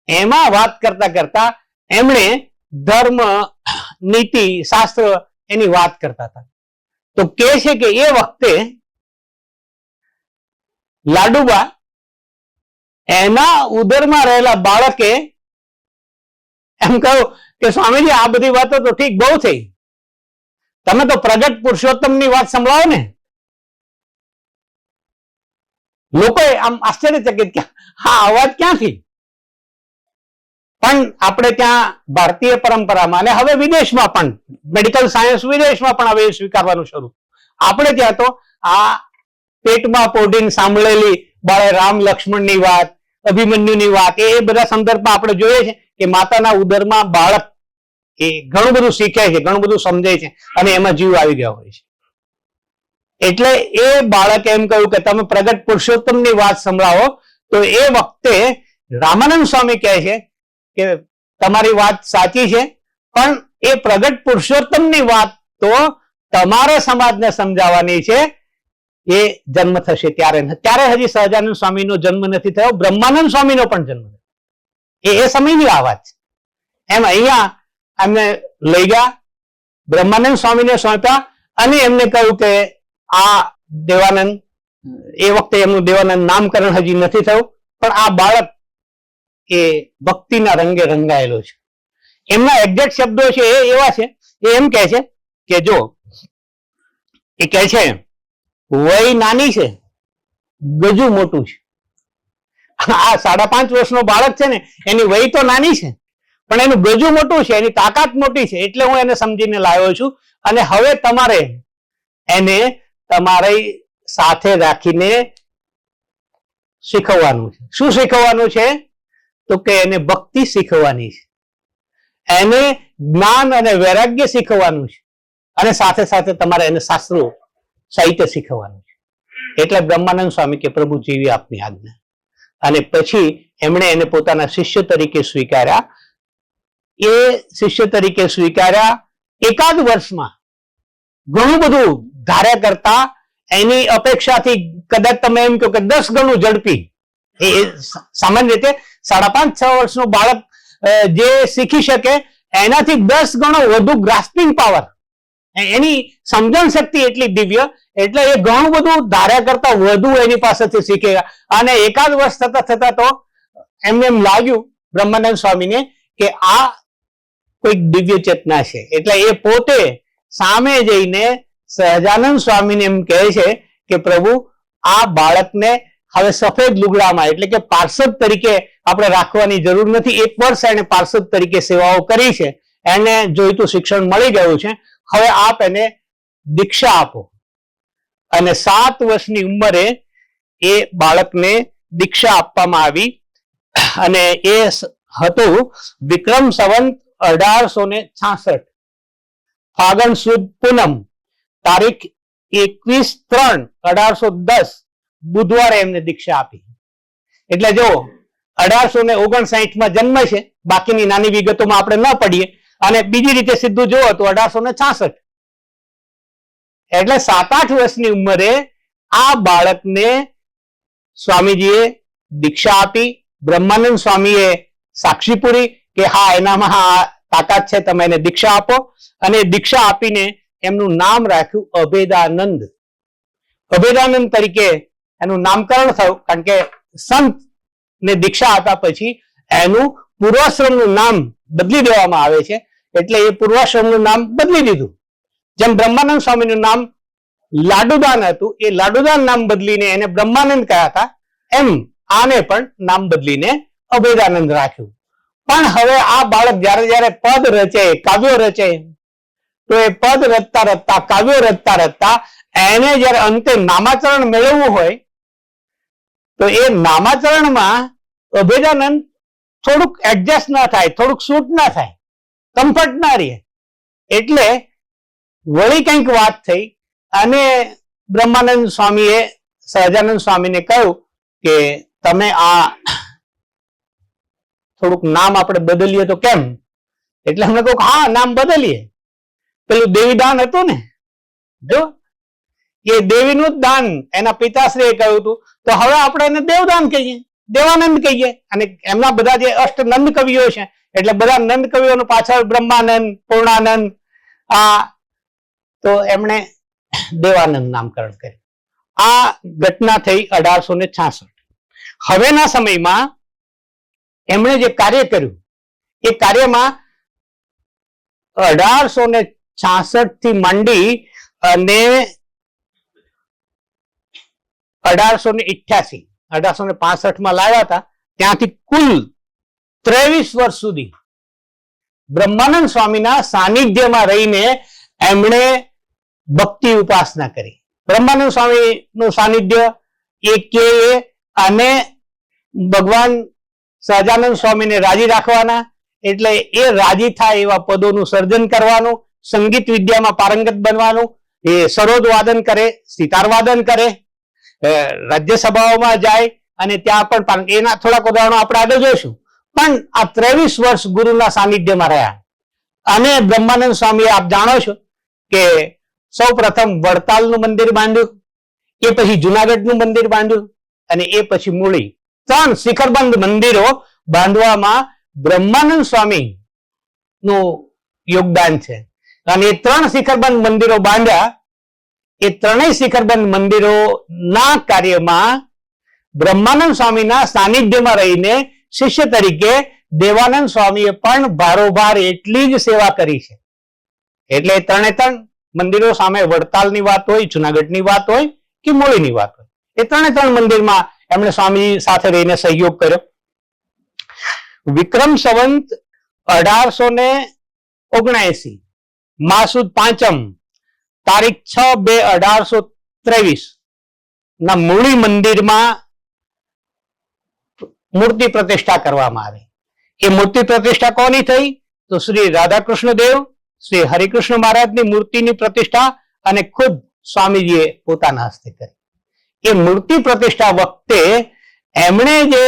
[SPEAKER 2] એમાં વાત કરતા કરતા એમણે ધર્મ, નીતિ, શાસ્ત્ર એની વાત કરતા હતા. તો કે છે કે એ વખતે લાડુબા એના ઉદરમાં રહેલા બાળકે એમ કહ્યું કે સ્વામીજી આ બધી વાતો તો ઠીક બહુ થઈ, તમે તો પ્રગટ પુરુષોત્તમની વાત સંભળાવો ને. લોકોએ આમ આશ્ચર્યચકિત કે હા અવાજ ક્યાંથી? પણ આપણે ત્યાં ભારતીય પરંપરામાં અને હવે વિદેશમાં પણ મેડિકલ સાયન્સ વિદેશમાં પણ હવે સ્વીકારવાનું શરૂ. આપણે ત્યાં તો આ પેટમાં પોઢીને સાંભળેલી બાળે રામ લક્ષ્મણની વાત, અભિમન્યુની વાત, એ બધા સંદર્ભમાં આપણે જોઈએ છે કે માતાના ઉદરમાં બાળક એ ઘણું બધું શીખે છે, ઘણું બધું સમજે છે અને એમાં જીવ આવી ગયા હોય છે. એટલે એ બાળકે એમ કહ્યું કે તમે પ્રગટ પુરુષોત્તમની વાત સંભળાવો. તો એ વખતે રામાનંદ સ્વામી કહે છે કે તમારી વાત સાચી છે, પણ એ પ્રગટ પુરુષોત્તમની વાત તો તમારા સમાજને સમજાવવાની છે. એ જન્મ થશે ત્યારે હજી સહજાનંદ સ્વામીનો જન્મ નથી થયો, બ્રહ્માનંદ સ્વામીનો પણ જન્મ નથી. એ સમયની આ વાત છે. એમ અહીંયા એમને લઈ ગયા, બ્રહ્માનંદ સ્વામીને સોંપ્યા અને એમને કહ્યું કે આ દેવાનંદ, એ વખતે એમનું દેવાનંદ નામકરણ હજી નથી થયું, પણ આ બાળક એ ભક્તિના રંગે રંગાયેલો છે. એમના એક્ઝેક્ટ શબ્દો છે એ એવા છે, એ એમ કહે છે કે જો એ કહે છે વય નાની છે, ગજુ મોટું છે. આ 5.5 વર્ષનો બાળક છે ને, એની વય તો નાની છે પણ એનું ગજુ મોટું છે, એની તાકાત મોટી છે. એટલે હું એને સમજીને લાવ્યો છું અને હવે તમારે એને તમારી સાથે રાખીને શીખવવાનું છે. શું શીખવવાનું છે? તો કે એને ભક્તિ શીખવવાની છે, એને જ્ઞાન અને વૈરાગ્ય શીખવવાનું છે અને સાથે સાથે તમારે એને શાસ્ત્રો, સાહિત્ય શીખવવાનું છે. એટલે બ્રહ્માનંદ સ્વામી કે પ્રભુ જેવી આપની આજ્ઞા. અને પછી એમણે એને પોતાના શિષ્ય તરીકે સ્વીકાર્યા. એ શિષ્ય તરીકે સ્વીકાર્યા. એકાદ વર્ષમાં ઘણું બધું ધાર્યા કરતા એની અપેક્ષાથી કદાચ તમે એમ કહો કે 10 ગણું ઝડપી. એ સામાન્ય રીતે 5.5-6 વર્ષનું બાળક જે શીખી શકે એનાથી 10 ગણો વધુ ગ્રાસ્પિંગ પાવર, એની સમજણ શક્તિ એટલી દિવ્ય. એટલે એ ઘણું બધું ધાર્યા કરતા વધુ એની પાસેથી શીખેલા. અને એકાદ વર્ષ થતા થતા તો એમને એમ લાગ્યું બ્રહ્માનંદ સ્વામીને કે આ કોઈક દિવ્ય ચેતના છે. એટલે એ પોતે સામે જઈને સહજાનંદ સ્વામીને એમ કહે છે કે પ્રભુ આ બાળકને હવે સફેદ લુગડામાં, એટલે કે પાર્ષદ તરીકે આપણે રાખવાની જરૂર નથી. 1 વર્ષ એને પાર્ષદ તરીકે સેવાઓ કરી છે, એને જોઈતું શિક્ષણ મળી ગયું છે. હવે આપ એને દીક્ષા આપો. અને 7 વર્ષની ઉંમરે એ બાળકને દીક્ષા આપવામાં આવી. અને એ હતું વિક્રમ સંવત 1866 ફાગણ સુદ પૂનમ, તારીખ 21/3/1810 બુધવારે એમને દીક્ષા આપી. એટલે જો 1859માં જન્મ છે, બાકીની નાની વિગતોમાં આપણે ન પડીએ. અને બીજી રીતે સીધું જોવો તો 1866. એટલે 7-8 વર્ષની ઉંમરે આ બાળકને સ્વામીજીએ દીક્ષા આપી. બ્રહ્માનંદ સ્વામીએ સાક્ષી પૂરી કે હા એનામાં આ તાકાત છે, તમે એને દીક્ષા આપો. અને દીક્ષા આપીને એમનું નામ રાખ્યું અભેદાનંદ. અભેદાનંદ તરીકે એનું નામકરણ થયું, કારણ કે સંત ને દીક્ષા આપ્યા પછી એનું પૂર્વાશ્રમનું નામ બદલી દેવામાં આવે છે, એટલે એ પૂર્વાશ્રમનું નામ બદલી દીધું. જેમ બ્રહ્માનંદ સ્વામીનું નામ લાડુદાન હતું, એ લાડુદાન નામ બદલીને એને બ્રહ્માનંદ કહ્યા હતા, એમ આને પણ નામ બદલીને અભેદાનંદ રાખ્યું. પણ હવે આ બાળક જયારે જયારે પદ રચે, કાવ્યો રચે, તો એ પદ રચતા રચતા, કાવ્યો રચતા રચતા એને જયારે અંતે નામાચરણ મેળવવું હોય, તો એ નામાચરણમાં અભેદાનંદ થોડુંક એડજસ્ટ ના થાય, થોડુંક સૂટ ના થાય, કમ્ફર્ટ ના રહે. એટલે વળી કંઈક વાત થઈ અને બ્રહ્માનંદ સ્વામીએ સહજાનંદ સ્વામીને કહ્યું કે તમે આ થોડુંક નામ આપણે બદલીએ તો કેમ? એટલે અમને કહ્યું હા, નામ બદલીએ. પેલું દેવીદાન હતું ને, જો એ દેવીનું જ દાન એના પિતાશ્રીએ કહ્યું હતું, તો હવે આપણે એને દેવદાન કહીએ, દેવાનંદ કહીએ. અને એમના બધા જે અષ્ટનંદ કવિઓ છે, એટલે બધા નંદ કવિઓનું પાછળ બ્રહ્માનંદ, પૂર્ણાનંદ, આ તો એમણે દેવાનંદ નામકરણ કર્યું. આ ઘટના થઈ 1866. હવેના સમયમાં એમણે જે કાર્ય કર્યું, એ કાર્યમાં 1866 થી માંડી અને 1888, 1865 માં લાવ્યા હતા, ત્યાંથી કુલ 23 વર્ષ સુધી બ્રહ્માનંદ સ્વામીના સાનિધ્યમાં રહીને એમણે ભક્તિ ઉપાસના કરી. બ્રહ્માનંદ સ્વામીનું સાનિધ્ય એ કે અને ભગવાન સહજાનંદ સ્વામીને રાજી રાખવાના, એટલે એ રાજી થાય એવા પદોનું સર્જન કરવાનું, સંગીત વિદ્યામાં પારંગત બનવાનું, એ સરોદ વાદન કરે, સિતાર વાદન કરે, રાજ્યસભાઓમાં જાય અને ત્યાં પણ એના થોડાક ઉદાહરણો આપણે આગળ જોઈશું. પણ આ 23 વર્ષ ગુરુના સાનિધ્યમાં રહ્યા. અને બ્રહ્માનંદ સ્વામીએ આપ જાણો છો કે સૌ પ્રથમ વડતાલનું મંદિર બાંધ્યું, એ પછી જુનાગઢનું મંદિર બાંધ્યું અને એ પછી મૂળી. 3 શિખરબંધ મંદિરો બાંધવામાં બ્રહ્માનંદ સ્વામી નું યોગદાન છે. અને એ 3 શિખરબંધ મંદિરો બાંધ્યા. એ 3 શિખરબંધ મંદિરોના કાર્યમાં બ્રહ્માનંદ સ્વામીના સાનિધ્યમાં રહીને શિષ્ય તરીકે દેવાનંદ સ્વામીએ પણ ભારોભાર એટલી જ સેવા કરી છે. એટલે 3 મંદિરો સામે વડતાલની વાત હોય, જુનાગઢની વાત હોય કે મૂળીની વાત હોય, એ 3 મંદિરમાં એમણે સ્વામી સાથે રહીને સહયોગ કર્યો. વિક્રમ સંવંત 1879 માસુદ પાંચમ તારીખ 6/2/1823 ના મૂળી મંદિરમાં મૂર્તિ પ્રતિષ્ઠા કરવામાં આવી. એ મૂર્તિ પ્રતિષ્ઠા કોની થઈ? તો શ્રી રાધાકૃષ્ણ દેવ, શ્રી હરિકૃષ્ણ મહારાજની મૂર્તિની પ્રતિષ્ઠા અને ખુદ સ્વામીજીએ પોતાના હસ્તે કરી. એ મૂર્તિ પ્રતિષ્ઠા વખતે એમણે જે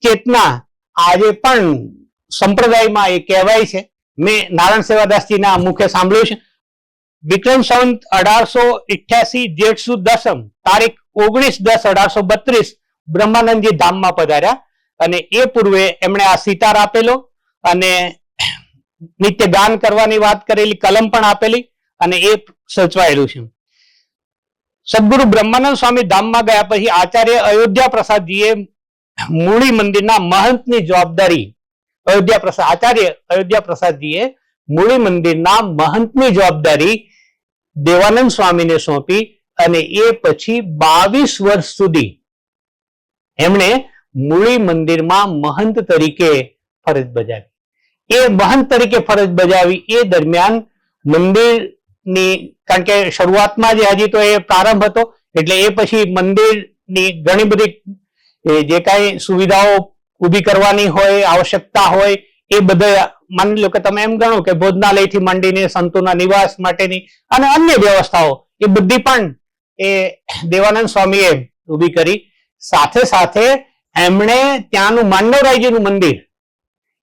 [SPEAKER 2] ચેતના આજે પણ સંપ્રદાયમાં એ કહેવાય છે, મેં નારાયણ સેવાદાસજીના મુખે સાંભળ્યું છે. વિક્રમ સંવંત 1888 જેઠ સુદ દસમ તારીખ 19/10/1832 બ્રહ્માનંદજી ધામમાં પધાર્યા. અને એ પૂર્વે એમણે આ સિતાર આપેલો અને નિત્ય ગાન કરવાની વાત કરેલી, કલમ પણ આપેલી અને એ સચવાયેલું છે. સદગુરુ બ્રહ્માનંદ સ્વામી ધામમાં ગયા પછી આચાર્ય અયોધ્યા પ્રસાદજીએ મૂળી મંદિરના મહંતની જવાબદારી, આચાર્ય અયોધ્યા પ્રસાદજીએ મૂળી મંદિરના મહંતની જવાબદારી દેવાનંદ સ્વામીને સોંપી અને એ પછી 22 વર્ષ સુધી એમણે મૂળી મંદિરમાં મહંત તરીકે ફરજ બજાવી. એ મહંત તરીકે ફરજ બજાવી એ દરમિયાન મંદિરની, કારણ કે શરૂઆતમાં જે હજી તો એ પ્રારંભ હતો, એટલે એ પછી મંદિરની ઘણી બધી જે કાંઈ સુવિધાઓ ઊભી કરવાની હોય, આવશ્યકતા હોય, એ બધા માની લો કે તમે એમ ગણો કે ભોજનાલયથી માંડીને સંતોના નિવાસ માટેની અને અન્ય વ્યવસ્થાઓ એ બધી પણ એ દેવાનંદ સ્વામીએ ઊભી કરી. સાથે સાથે એમણે ત્યાંનું માંડવરાયજીનું મંદિર,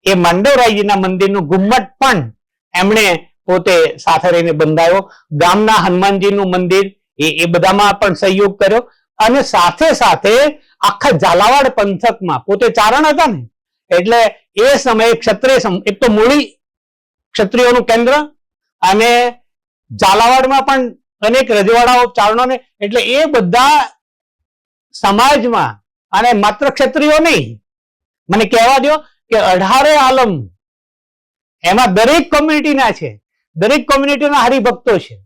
[SPEAKER 2] એ માંડવરાયજીના મંદિરનું ગુમ્મટ પણ એમણે પોતે સાથે રહીને બંધાયો. ગામના હનુમાનજીનું મંદિર એ બધામાં પણ સહયોગ કર્યો. અને સાથે સાથે આખા ઝાલાવાડ પંથકમાં, પોતે ચારણ હતા ને, એટલે એ સમયે ક્ષત્રિય, એક તો મૂળી ક્ષત્રિયોનું કેન્દ્ર અને ઝાલાવાડમાં પણ અનેક રજવાડાઓ ચારણોને, એટલે એ બધા સમાજમાં, અને માત્ર ક્ષત્રિયો નહીં, મને કહેવા દો કે 18 આલમ, એમાં દરેક કોમ્યુનિટીના છે, દરેક કોમ્યુનિટીના હરિભક્તો છે.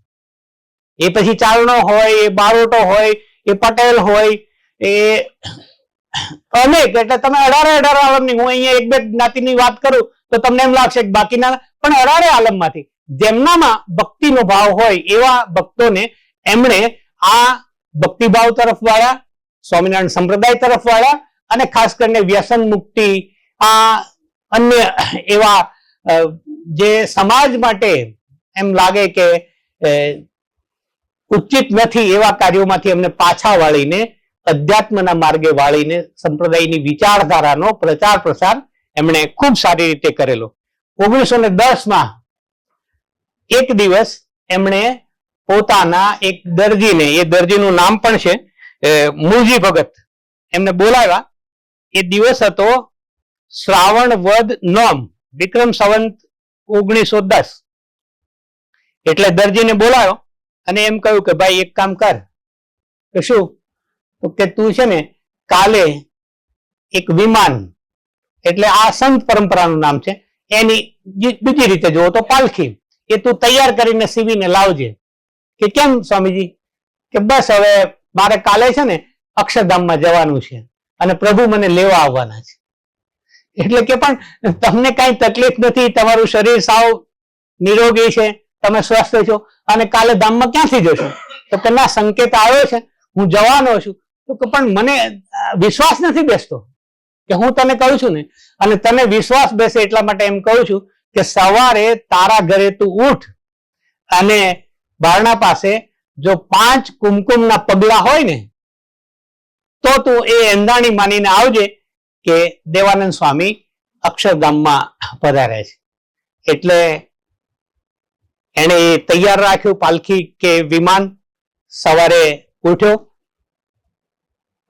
[SPEAKER 2] એ પછી ચારણો હોય, એ બારોટો હોય, એ પટેલ હોય, એ અનેક, એટલે તમે 18 આલમની, હું અહીંયા એક બે જ્ઞાતિની વાત કરું તો તમને એમ લાગશે કે બાકીના, પણ 18 આલમમાંથી જેમનામાં ભક્તિનો ભાવ હોય એવા ભક્તોને એમણે આ ભક્તિભાવ તરફ વાળા, સ્વામિનારાયણ સંપ્રદાય તરફ વાળા, અને ખાસ કરીને વ્યસન મુક્તિ, આ અન્ય એવા જે સમાજ માટે એમ લાગે કે ઉચિત નથી એવા કાર્યોમાંથી એમને પાછા વાળીને અધ્યાત્મના માર્ગે વાળીને સંપ્રદાયની વિચારધારાનો પ્રચાર પ્રસાર એમણે ખૂબ સારી રીતે કરેલો. 1910માં એક દિવસ એમણે પોતાના એક દરજીને, એ દરજીનું નામ પણ છે મૂળજી ભગત, એમને બોલાવ્યા. એ દિવસ હતો શ્રાવણ વદ નોમ, વિક્રમ સંવત 1910. એટલે દરજીને બોલાવ્યો અને એમ કહ્યું કે ભાઈ એક કામ કર. કે શું? તો કે તું છે ને કાલે એક વિમાન, એટલે આ સંત પરંપરાનું નામ છે, એની બીજી રીતે જોવો તો પાલખી, એ તું તૈયાર કરીને સીવીને લાવજે. કે કેમ સ્વામીજી? કે બસ હવે મારે કાલે છે ને અક્ષરધામમાં જવાનું છે અને પ્રભુ મને લેવા આવવાના છે. એટલે કે પણ તમને કઈ તકલીફ નથી, તમારું શરીર સાવ નિરોગી છે, તમે સ્વસ્થ છો, અને કાલે ધામમાં ક્યાંથી જશો? તો કે ના, સંકેત આવ્યો છે, હું જવાનો છું. તો કે પણ મને વિશ્વાસ નથી બેસતો. કે હું તને કહું છું ને, અને તને વિશ્વાસ બેસે એટલા માટે એમ કહું છું કે સવારે તારા ઘરે તું ઉઠ અને બારણા પાસે જો 5 કુમકુમના પગલા હોય ને તો તું એ એંધાણી માનીને આવજે કે દેવાનંદ સ્વામી અક્ષરધામમાં પધાર્યા છે. એટલે એને એ તૈયાર રાખ્યું, પાલખી કે વિમાન. સવારે ઉઠ્યો,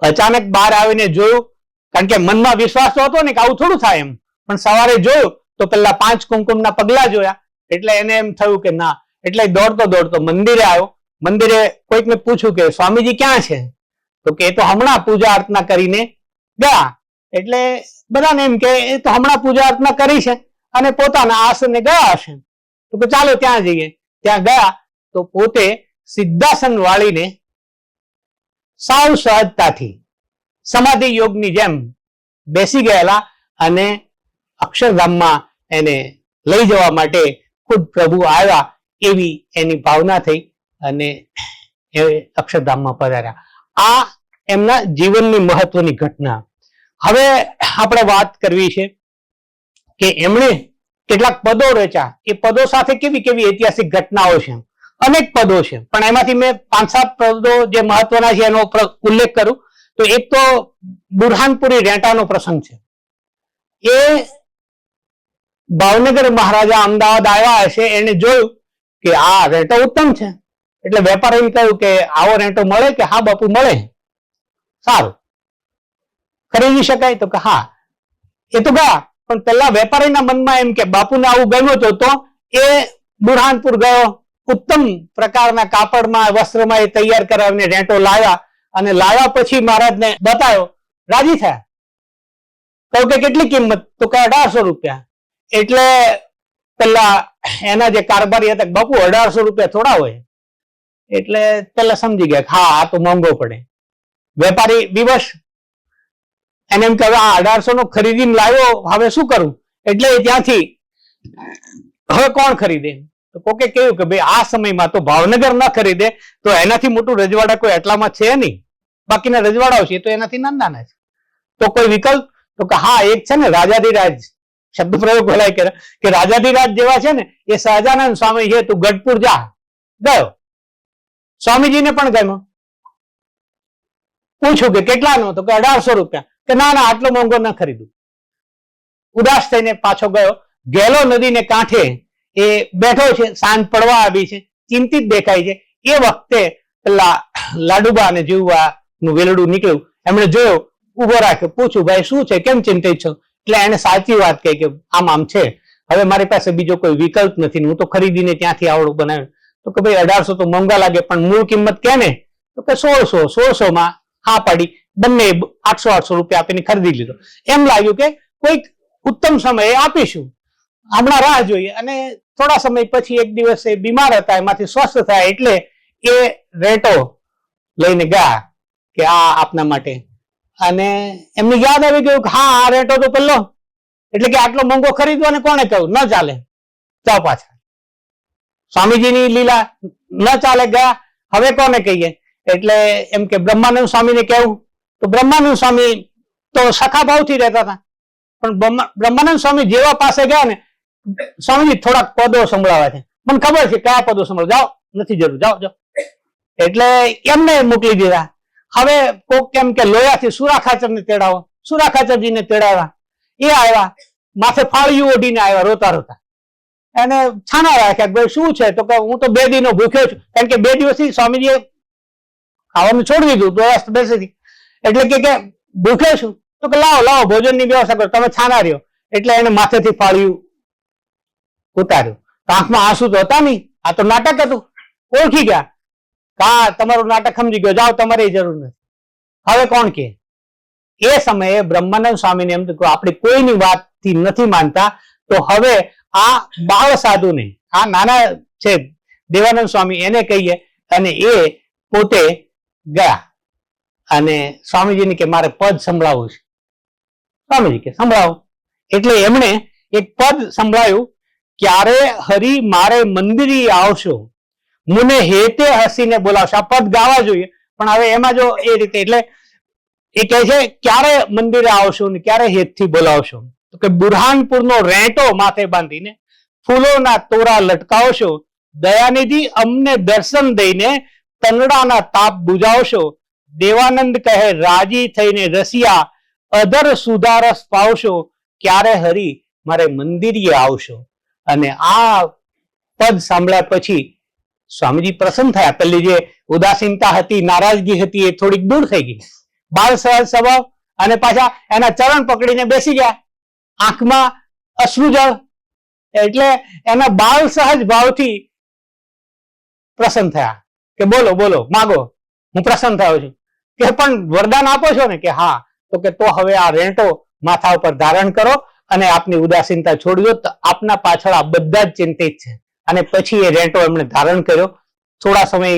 [SPEAKER 2] અચાનક બહાર આવીને જોયું, કારણ કે મનમાં વિશ્વાસ તો હતો ને કે આવું થોડું થાય એમ, પણ સવારે જોયું તો પેલા 5 કુમકુમના પગલા જોયા. એટલે એને એમ થયું કે ના, એટલે દોડતો દોડતો મંદિરે આવ્યો. મંદિરે કોઈકને પૂછ્યું કે સ્વામીજી ક્યાં છે? તો કે એ તો હમણાં પૂજા અર્ચના કરીને ગયા. એટલે બધાને એમ કે એ તો હમણાં પૂજા અર્ચના કરી છે અને પોતાના આસને ગયા હશે. તો કે ચાલો ત્યાં જઈએ. ત્યાં ગયા તો પોતે સિદ્ધાસન વાળીને સાવ સહજતાથી સમાધિ યોગની જેમ બેસી ગયેલા, અને અક્ષરધામમાં એને લઈ જવા માટે ખુદ પ્રભુ આવ્યા એવી એની ભાવના થઈ અને એ અક્ષરધામમાં પધાર્યા. આ એમના જીવનની મહત્વની ઘટના. હવે આપણે વાત કરવી છે કે એમણે કેટલાક પદો રચ્યા. એ પદો સાથે કેવી કેવી ઐતિહાસિક ઘટનાઓ છે. અનેક પદો છે, પણ એમાંથી મેં 5-7 પદો જે મહત્વના છે એનો ઉલ્લેખ કરું. તો એક તો બુરહાનપુરી રેંટાનો પ્રસંગ છે. એ ભાવનગર મહારાજા અમદાવાદ આવ્યા હશે, એને જોયું કે આ રેંટો ઉત્તમ છે. એટલે વેપારીને કહ્યું કે આવો રેંટો મળે? કે હા બાપુ મળે. સારું, ખરીદી શકાય? તો કે હા. એ તો ગયા, પણ પેલા વેપારીના મનમાં એમ કે બાપુને આવું ગમ્યું તો એ બુરહાનપુર ગયો, ઉત્તમ પ્રકારના કાપડમાં, વસ્ત્રમાં એ તૈયાર કરાવીને રેંટો લાવ્યા, અને લાવ્યા પછી મહારાજને બતાવ્યો. રાજી થયા. કહ્યું કે કેટલી કિંમત? તો કે 1800 રૂપિયા. એટલે પેલા એના જે કારભારી હતા, બાપુ 1800 રૂપિયા થોડા હોય. એટલે પેલા સમજી ગયા હા આ તો મોંઘો પડે. વેપારી વિવશ, એને એમ કે આ 1800 નો ખરીદીને લાવ્યો, હવે શું કરું? એટલે ત્યાંથી હવે કોણ ખરીદે? તો કોકે કહ્યું કે ભાઈ આ સમયમાં તો ભાવનગર ન ખરીદે તો એનાથી મોટું રજવાડા કોઈ એટલામાં છે નહીં. બાકીના રજવાડાઓ છે તો એનાથી નાના છે. તો કોઈ વિકલ્પ? તો કે હા, એક છે ને રાજાધિરાજ, શબ્દ પ્રયોગ ભલાઈ કરે કે રાજાધિરાજ જેવા છે ને એ સહજાનંદ સ્વામી છે, તું ગઢપુર જા. ગયો. સ્વામીજીને પણ ગમ્યો. પૂછ્યું કે કેટલાનો? તો કે 1800 રૂપિયા. કે ના ના, આટલો મોંઘો ન ખરીદું. ઉદાસ થઈને પાછો ગયો. ગેલો નદીને કાંઠે એ બેઠો છે, સાંજ પડવા આવી છે, ચિંતિત દેખાય છે. એ વખતે પેલા લાડુબા અને જીવવા નું વેલડું નીકળ્યું. એમણે જોયો, ઉભો રાખ્યો, પૂછ્યું ભાઈ શું છે, કેમ ચિંતિત છો? એટલે એને સાચી વાત કહી કે આમ આમ છે, હવે મારી પાસે બીજો કોઈ વિકલ્પ નથી, હું તો ખરીદીને ત્યાંથી આવડું બનાવ્યું. તો કે ભાઈ 1800 તો મોંઘા લાગે, પણ મૂળ કિંમત કે ને? તો કે 1600. 1600 માં હા પાડી. બંને 800 રૂપિયા આપીને ખરીદી લીધો. એમ લાગ્યું કે કોઈક ઉત્તમ સમયે આપીશું, હમણાં રાહ જોઈએ. અને થોડા સમય પછી એક દિવસ એ બીમાર હતા, એમાંથી સ્વસ્થ થયા એટલે એ રેટો લઈને ગયા કે આ આપના માટે. અને એમને યાદ આવી ગયું કે હા, આ રેટો તો પેલો, એટલે કે આટલો મોંઘો ખરીદવાને કોને કહ્યું, ન ચાલે, જાઓ પાછા. સ્વામીજીની લીલા ન ચાલે, ગયા. હવે કોને કહીએ? એટલે એમ કે બ્રહ્માનંદ સ્વામીને કહેવું. તો બ્રહ્માનંદ સ્વામી તો સખા ભાવથી રહેતા હતા, પણ બ્રહ્માનંદ સ્વામી જેવા પાસે ગયા ને, સ્વામીજી થોડાક પદો સંભળાવ્યા છે, મને ખબર છે કયા પદો સંભળાવ, જાઓ, નથી જરૂર, જાઓ જાઓ. એટલે એમને મોકલી દીધા. હવે કોક કેમ કે લોયાથી સુરાખાચરને તેડાવો, સુરાખાચરજીને તેડાવ્યા. એ આવ્યા, માથે ફાળિયું ઓઢીને આવ્યા, રોતા રોતા. એને છાના રાખ્યા, ભાઈ શું છે? તો કે હું તો 2 દિનો ભૂખ્યો છું, કારણ કે 2 દિવસથી સ્વામીજીએ ખાવાનું છોડી દીધું, વ્યવસ્થા બેસી. એટલે કે ભૂખ્યો છું. તો કે લાવો લાવો, ભોજનની વ્યવસ્થા કરો, તમે છાના રહ્યો. એટલે એને માથેથી ફાળિયું ઉતાર્યું. આંખમાં આંસુ તો હતા નહીં, આ તો નાટક હતું. ઓળખી ગયા, હા તમારું નાટક સમજી ગયો, જાઓ, તમારી જરૂર નથી. હવે કોણ કે? એ સમયે બ્રહ્માનંદ સ્વામીને એમ કે આપણે કોઈની વાતથી નથી માનતા, તો હવે આ બાળ સાધુને, આ નાના છે દેવાનંદ સ્વામી, એને કહીએ. અને એ પોતે ગયા અને સ્વામીજીને કે મારે પદ સંભળાવવું છે. સ્વામીજી કે સંભળાવો. એટલે એમણે એક પદ સંભળાયું, ક્યારે હરી મારે મંદિરી આવશો, મુને હેતે હસીને બોલાવશો. આ પદ ગાવા જોઈએ, પણ હવે એમાં જો એ રીતે, એટલે એ કહે છે ક્યારે મંદિરે આવશો ને ક્યારે હેતથી બોલાવશો. તો કે બુરહાનપુરનો રેંટો માથે બાંધીને ફૂલોના તોરા લટકાવશો, દયાનિધિ અમને દર્શન દઈને તનડાના તાપ બુજાવશો. દેવાનંદ કહે રાજી થઈને રસિયા, અધર સુધારસ પાવશો, ક્યારે હરી મારે મંદિરે આવશો. અને આ પદ સાંભળ્યા પછી સ્વામીજી પ્રસન્ન થયા. પેલી જે ઉદાસીનતા હતી, નારાજગી હતી, એ થોડીક દૂર થઈ ગઈ. બાળ સહજ સ્વભાવ. અને પાછા એના ચરણ પકડીને બેસી ગયા, આંખમાં અશ્રુજળ. એટલે એના બાળ સહજ ભાવથી પ્રસન્ન થયા કે બોલો બોલો, માગો, હું પ્રસન્ન થયો છું. કે પણ વરદાન આપો છો ને? કે હા. તો કે તો હવે આ રેંટો માથા ઉપર ધારણ કરો અને આપની ઉદાસીનતા છોડી દો, તો આપના પાછળ આ બધા જ ચિંતિત છે. અને પછી એ રેંટો એમણે ધારણ કર્યો. થોડા સમય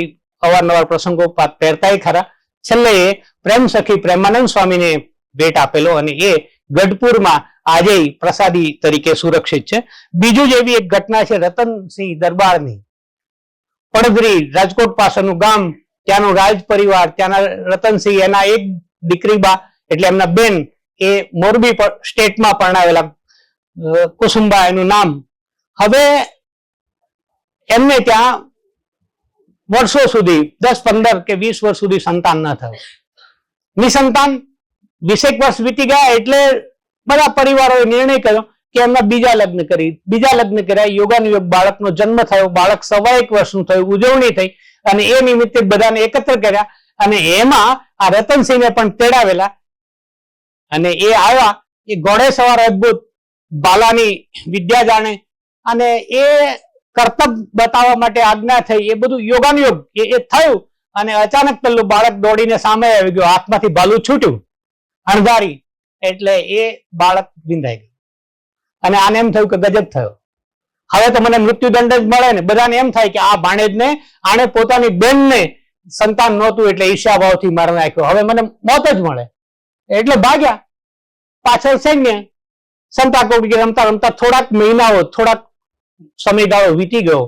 [SPEAKER 2] અવારનવાર પ્રસંગો પહેરતાય ખરા. છેલ્લે એ પ્રેમ સખી પ્રેમાનંદ સ્વામીને ભેટ આપેલો, અને એ ગઢપુરમાં આજે પ્રસાદી તરીકે સુરક્ષિત છે. બીજું જ એવી એક ઘટના છે રતનસિંહ દરબારની. પડદરી, રાજકોટ પાસેનું ગામ, ત્યાંનો રાજ પરિવાર, ત્યાંના રતનસિંહ, એના એક દીકરી બા, એટલે એમના બેન, એ મોરબી સ્ટેટમાં પરણાવેલા, કુસુંબા એનું નામ. હવે એમને ત્યાં વર્ષો સુધી, 10, 15 કે 20 વર્ષ સુધી સંતાન ન થયું. નિસંતાન 20 વર્ષ વીતી ગયા. એટલે બધા પરિવારોએ નિર્ણય કર્યો કે એમના બીજા લગ્ન કર્યા. યોગાનુયોગ બાળકનો જન્મ થયો. બાળક 1.25 વર્ષનું થયું, ઉજવણી થઈ. અને એ નિમિત્તે બધાને એકત્ર કર્યા. અને એમાં આ રતનસિંહને પણ તેડાવેલા. અને એ આવ્યા, એ ઘોડે સવાર અદભુત, બાલાની વિદ્યા જાણે, અને એ કર્તવ્ય બતાવવા માટે આજ્ઞા થઈ. એ બધું યોગાનુયોગ એ થયું. અને અચાનક પેલું બાળક દોડીને સામે આવી ગયો, હાથમાંથી ભાલું છૂટ્યું, અણધારી. એટલે એ બાળક વિંધાઈ ગયું. અને આને એમ થયું કે ગજબ થયો, હવે તો મને મૃત્યુદંડ જ મળે ને. બધાને એમ થાય કે આ ભાણેજને, આણે પોતાની બેનને સંતાન નહોતું એટલે ઈર્ષ્યાભાવથી મારી નાખ્યો, હવે મને મોત જ મળે. એટલે ભાગ્યા. પાછળ સૈન્ય સંતાકુકડી રમતા રમતા થોડાક મહિનાઓ, થોડાક સમયગાળો વીતી ગયો,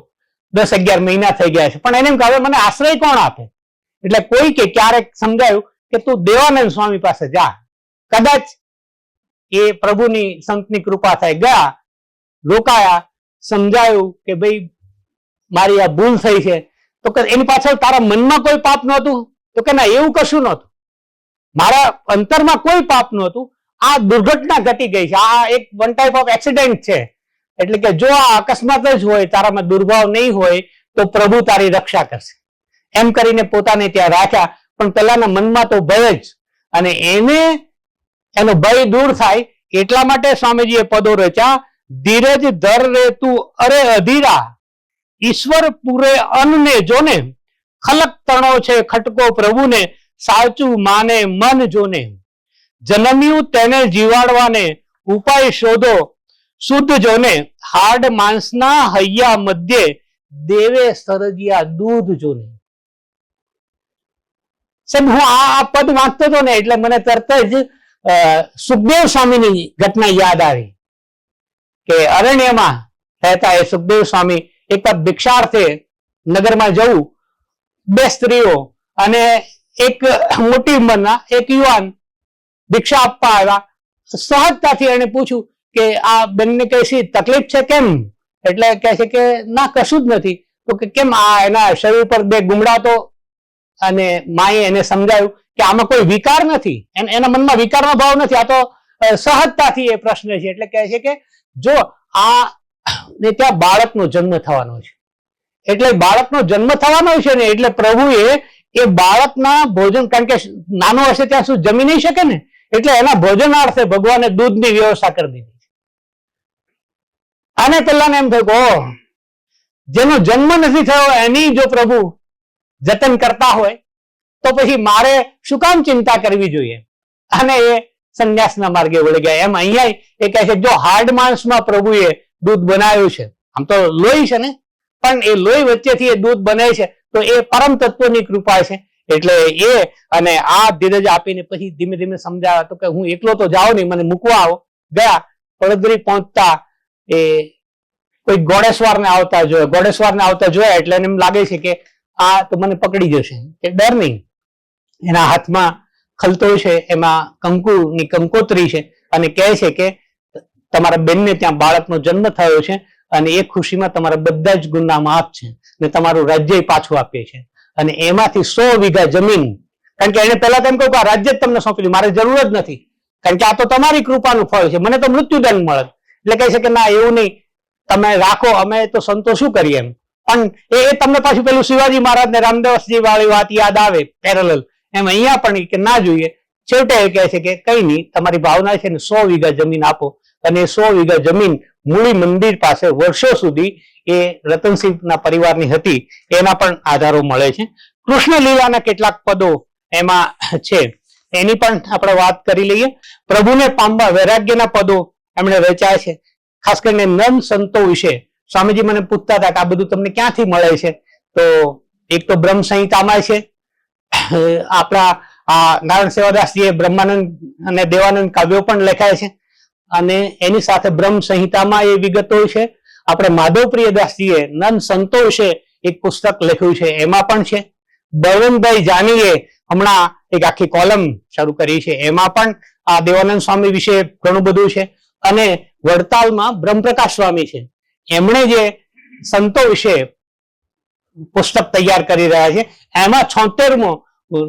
[SPEAKER 2] 10-11 મહિના થઈ ગયા છે. પણ એને એમ કે હવે મને આશ્રય કોણ આપે? એટલે કોઈ કે ક્યારેક સમજાયું કે તું દેવાનંદ સ્વામી પાસે જા, કદાચ એ પ્રભુની સંતની કૃપા થાય. ગયા, રોકાયા, સમજાયું કે ભાઈ મારી આ ભૂલ થઈ છે. તો કે એની પાછળ તારા મનમાં કોઈ પાપ નહોતું? તો કે ના, એવું કશું નહોતું, મારા અંતરમાં કોઈ પાપ નહોતું. આ દુર્ઘટના ઘટી ગઈ છે, આ એક વન ટાઈપ ઓફ એક્સિડન્ટ છે. એટલે કે જો આ અકસ્માત જ હોય, તારામાં દુર્ભાવ નહીં હોય, તો પ્રભુ તારી રક્ષા કરશે. એમ કરીને પોતાને ત્યાં રાખ્યા. પણ પેલાના મનમાં તો ભય જ. અને એનો ભય દૂર થાય એટલા માટે સ્વામીજીએ પદો રચ્યા, ધીરજ ધર રે તું અરે અધીરા, ઈશ્વર પૂરે અન્ને જોને, ખલક તણો છે ખટકો પ્રભુને, સાચું માને મન જોને, જન્મ્યું તેને જીવાડવાને ઉપાય શોધો શુદ્ધ જોને, હાડ માંસના હૈયા મધ્યે દેવે સરજ્યા દૂધ જોને. સાહેબ હું આ પદ વાંચતો હતો ને એટલે મને તરત જ સુખદેવ સ્વામીની ઘટના યાદ આવી કે અરણ્યમાં રહેતા એ સુખદેવ સ્વામી એક વાર ભિક્ષાર્થે નગરમાં જવું, બે સ્ત્રીઓ અને એક મોટી ઉંમરના એક યુવાન ભિક્ષા આપવા આવ્યા. સહજતાથી એને પૂછ્યું કે આ બંને કઈ તકલીફ છે કેમ? એટલે કહે છે કે ના કશું જ નથી. તો કે કેમ? આ એના શરીર પર બે ગુમડા તો, અને માએ એને સમજાવ્યું કે આમાં કોઈ વિકાર નથી, એના મનમાં વિકારનો ભાવ નથી, આ તો સહજતાથી એ પ્રશ્ન છે. એટલે કહે છે કે જો આ ને ત્યાં બાળકનો જન્મ થવાનો છે, એટલે બાળકનો જન્મ થવાનો છે ને એટલે પ્રભુએ એ બાળકના ભોજન, કારણ કે નાનો હશે ત્યાં સુધી જમી નહીં શકે ને, એટલે એના ભોજનાર્થે ભગવાને દૂધની વ્યવસ્થા કરી દીધી. અને પેલાને એમ થયું કે ઓહ, જેનો જન્મ નથી થયો એની જો પ્રભુ જતન કરતા હોય તો પછી મારે શું કામ ચિંતા કરવી જોઈએ? અને એ સંન્યાસના માર્ગે વળી ગયા. એમ અહીંયા એ કહે છે જો હાર્ડ માણસમાં પ્રભુએ દૂધ બનાવ્યું છે, આમ તો લોહી છે ને, પણ એ લોહી વચ્ચેથી એ દૂધ બને છે તો એ પરમ તત્વની કૃપા છે. એટલે એ અને આ ધીરજ આપીને પછી ધીમે ધીમે સમજાવ્યા તો કે હું એકલો તો જાઉં નહીં, મને મૂકવા આવો. ગયા. પડદરી પહોંચતા એ કોઈ ઘોડેસવારને આવતા જોયા એટલે એને એમ લાગે છે કે આ તો મને પકડી જશે, કે ડર નહીં. એના હાથમાં ખલતો છે, એમાં કંકુની કંકોત્રી છે અને કહે છે કે તમારા બેનને ત્યાં બાળકનો જન્મ થયો છે અને એ ખુશીમાં તમારા બધા જ ગુના માફ છે ને તમારું રાજ્ય પાછું આપે છે. અને એમાંથી 100 વીઘા જમીન, કારણ કે એને પહેલા તેમ કહ્યું કે આ રાજ્ય જ તમને સોંપેલું, મારે જરૂર જ નથી, કારણ કે આ તો તમારી કૃપાનું ફળ છે, મને તો મૃત્યુદંડ મળે. એટલે કહે છે કે ના એવું નહીં, તમે રાખો, અમે તો સંતો શું કરીએ એમ. પણ એ તમને પાછું પેલું શિવાજી મહારાજ ને રામદાસજી વાળી વાત યાદ આવે પેરેલલ, એમ અહીંયા પણ કે ના જોઈએ. છેવટે એ કહે છે કે કઈ નહીં, તમારી ભાવના છે ને 100 વીઘા જમીન આપો. અને 100 વીઘા જમીન મૂળી મંદિર પાસે વર્ષો સુધી એ રતનસિંહના પરિવારની હતી, એના પણ આધારો મળે છે. કૃષ્ણ લીલાના કેટલાક પદો એમાં છે, એની પણ આપણે વાત કરી લઈએ. પ્રભુને પામવા વૈરાગ્યના પદો એમણે રચ્યા છે. ખાસ કરીને નંદ સંતો વિશે સ્વામીજી મને પૂછતા હતા કે આ બધું તમને ક્યાંથી મળે છે? તો એક તો બ્રહ્મ સંહિતામાં છે, આપણા નારાયણ સેવાદાસજીએ બ્રહ્માનંદ અને દેવાનંદ કાવ્યો પણ લખાય છે અને એની સાથે બ્રહ્મ સંહિતામાં એ વિગતો છે. આપણે માધવપ્રિયદાસજીએ નંદ સંતો વિશે એક પુસ્તક લખ્યું છે, એમાં પણ છે. બળવંતભાઈ જાનીએ હમણાં એક આખી કોલમ શરૂ કરી છે, એમાં પણ આ દેવાનંદ સ્વામી વિશે ઘણું બધું છે. અને વડતાલમાં બ્રહ્મપ્રકાશ સ્વામી છે, એમણે જે સંતો વિશે પુસ્તક તૈયાર કરી રહ્યા છે, એમાં 76મો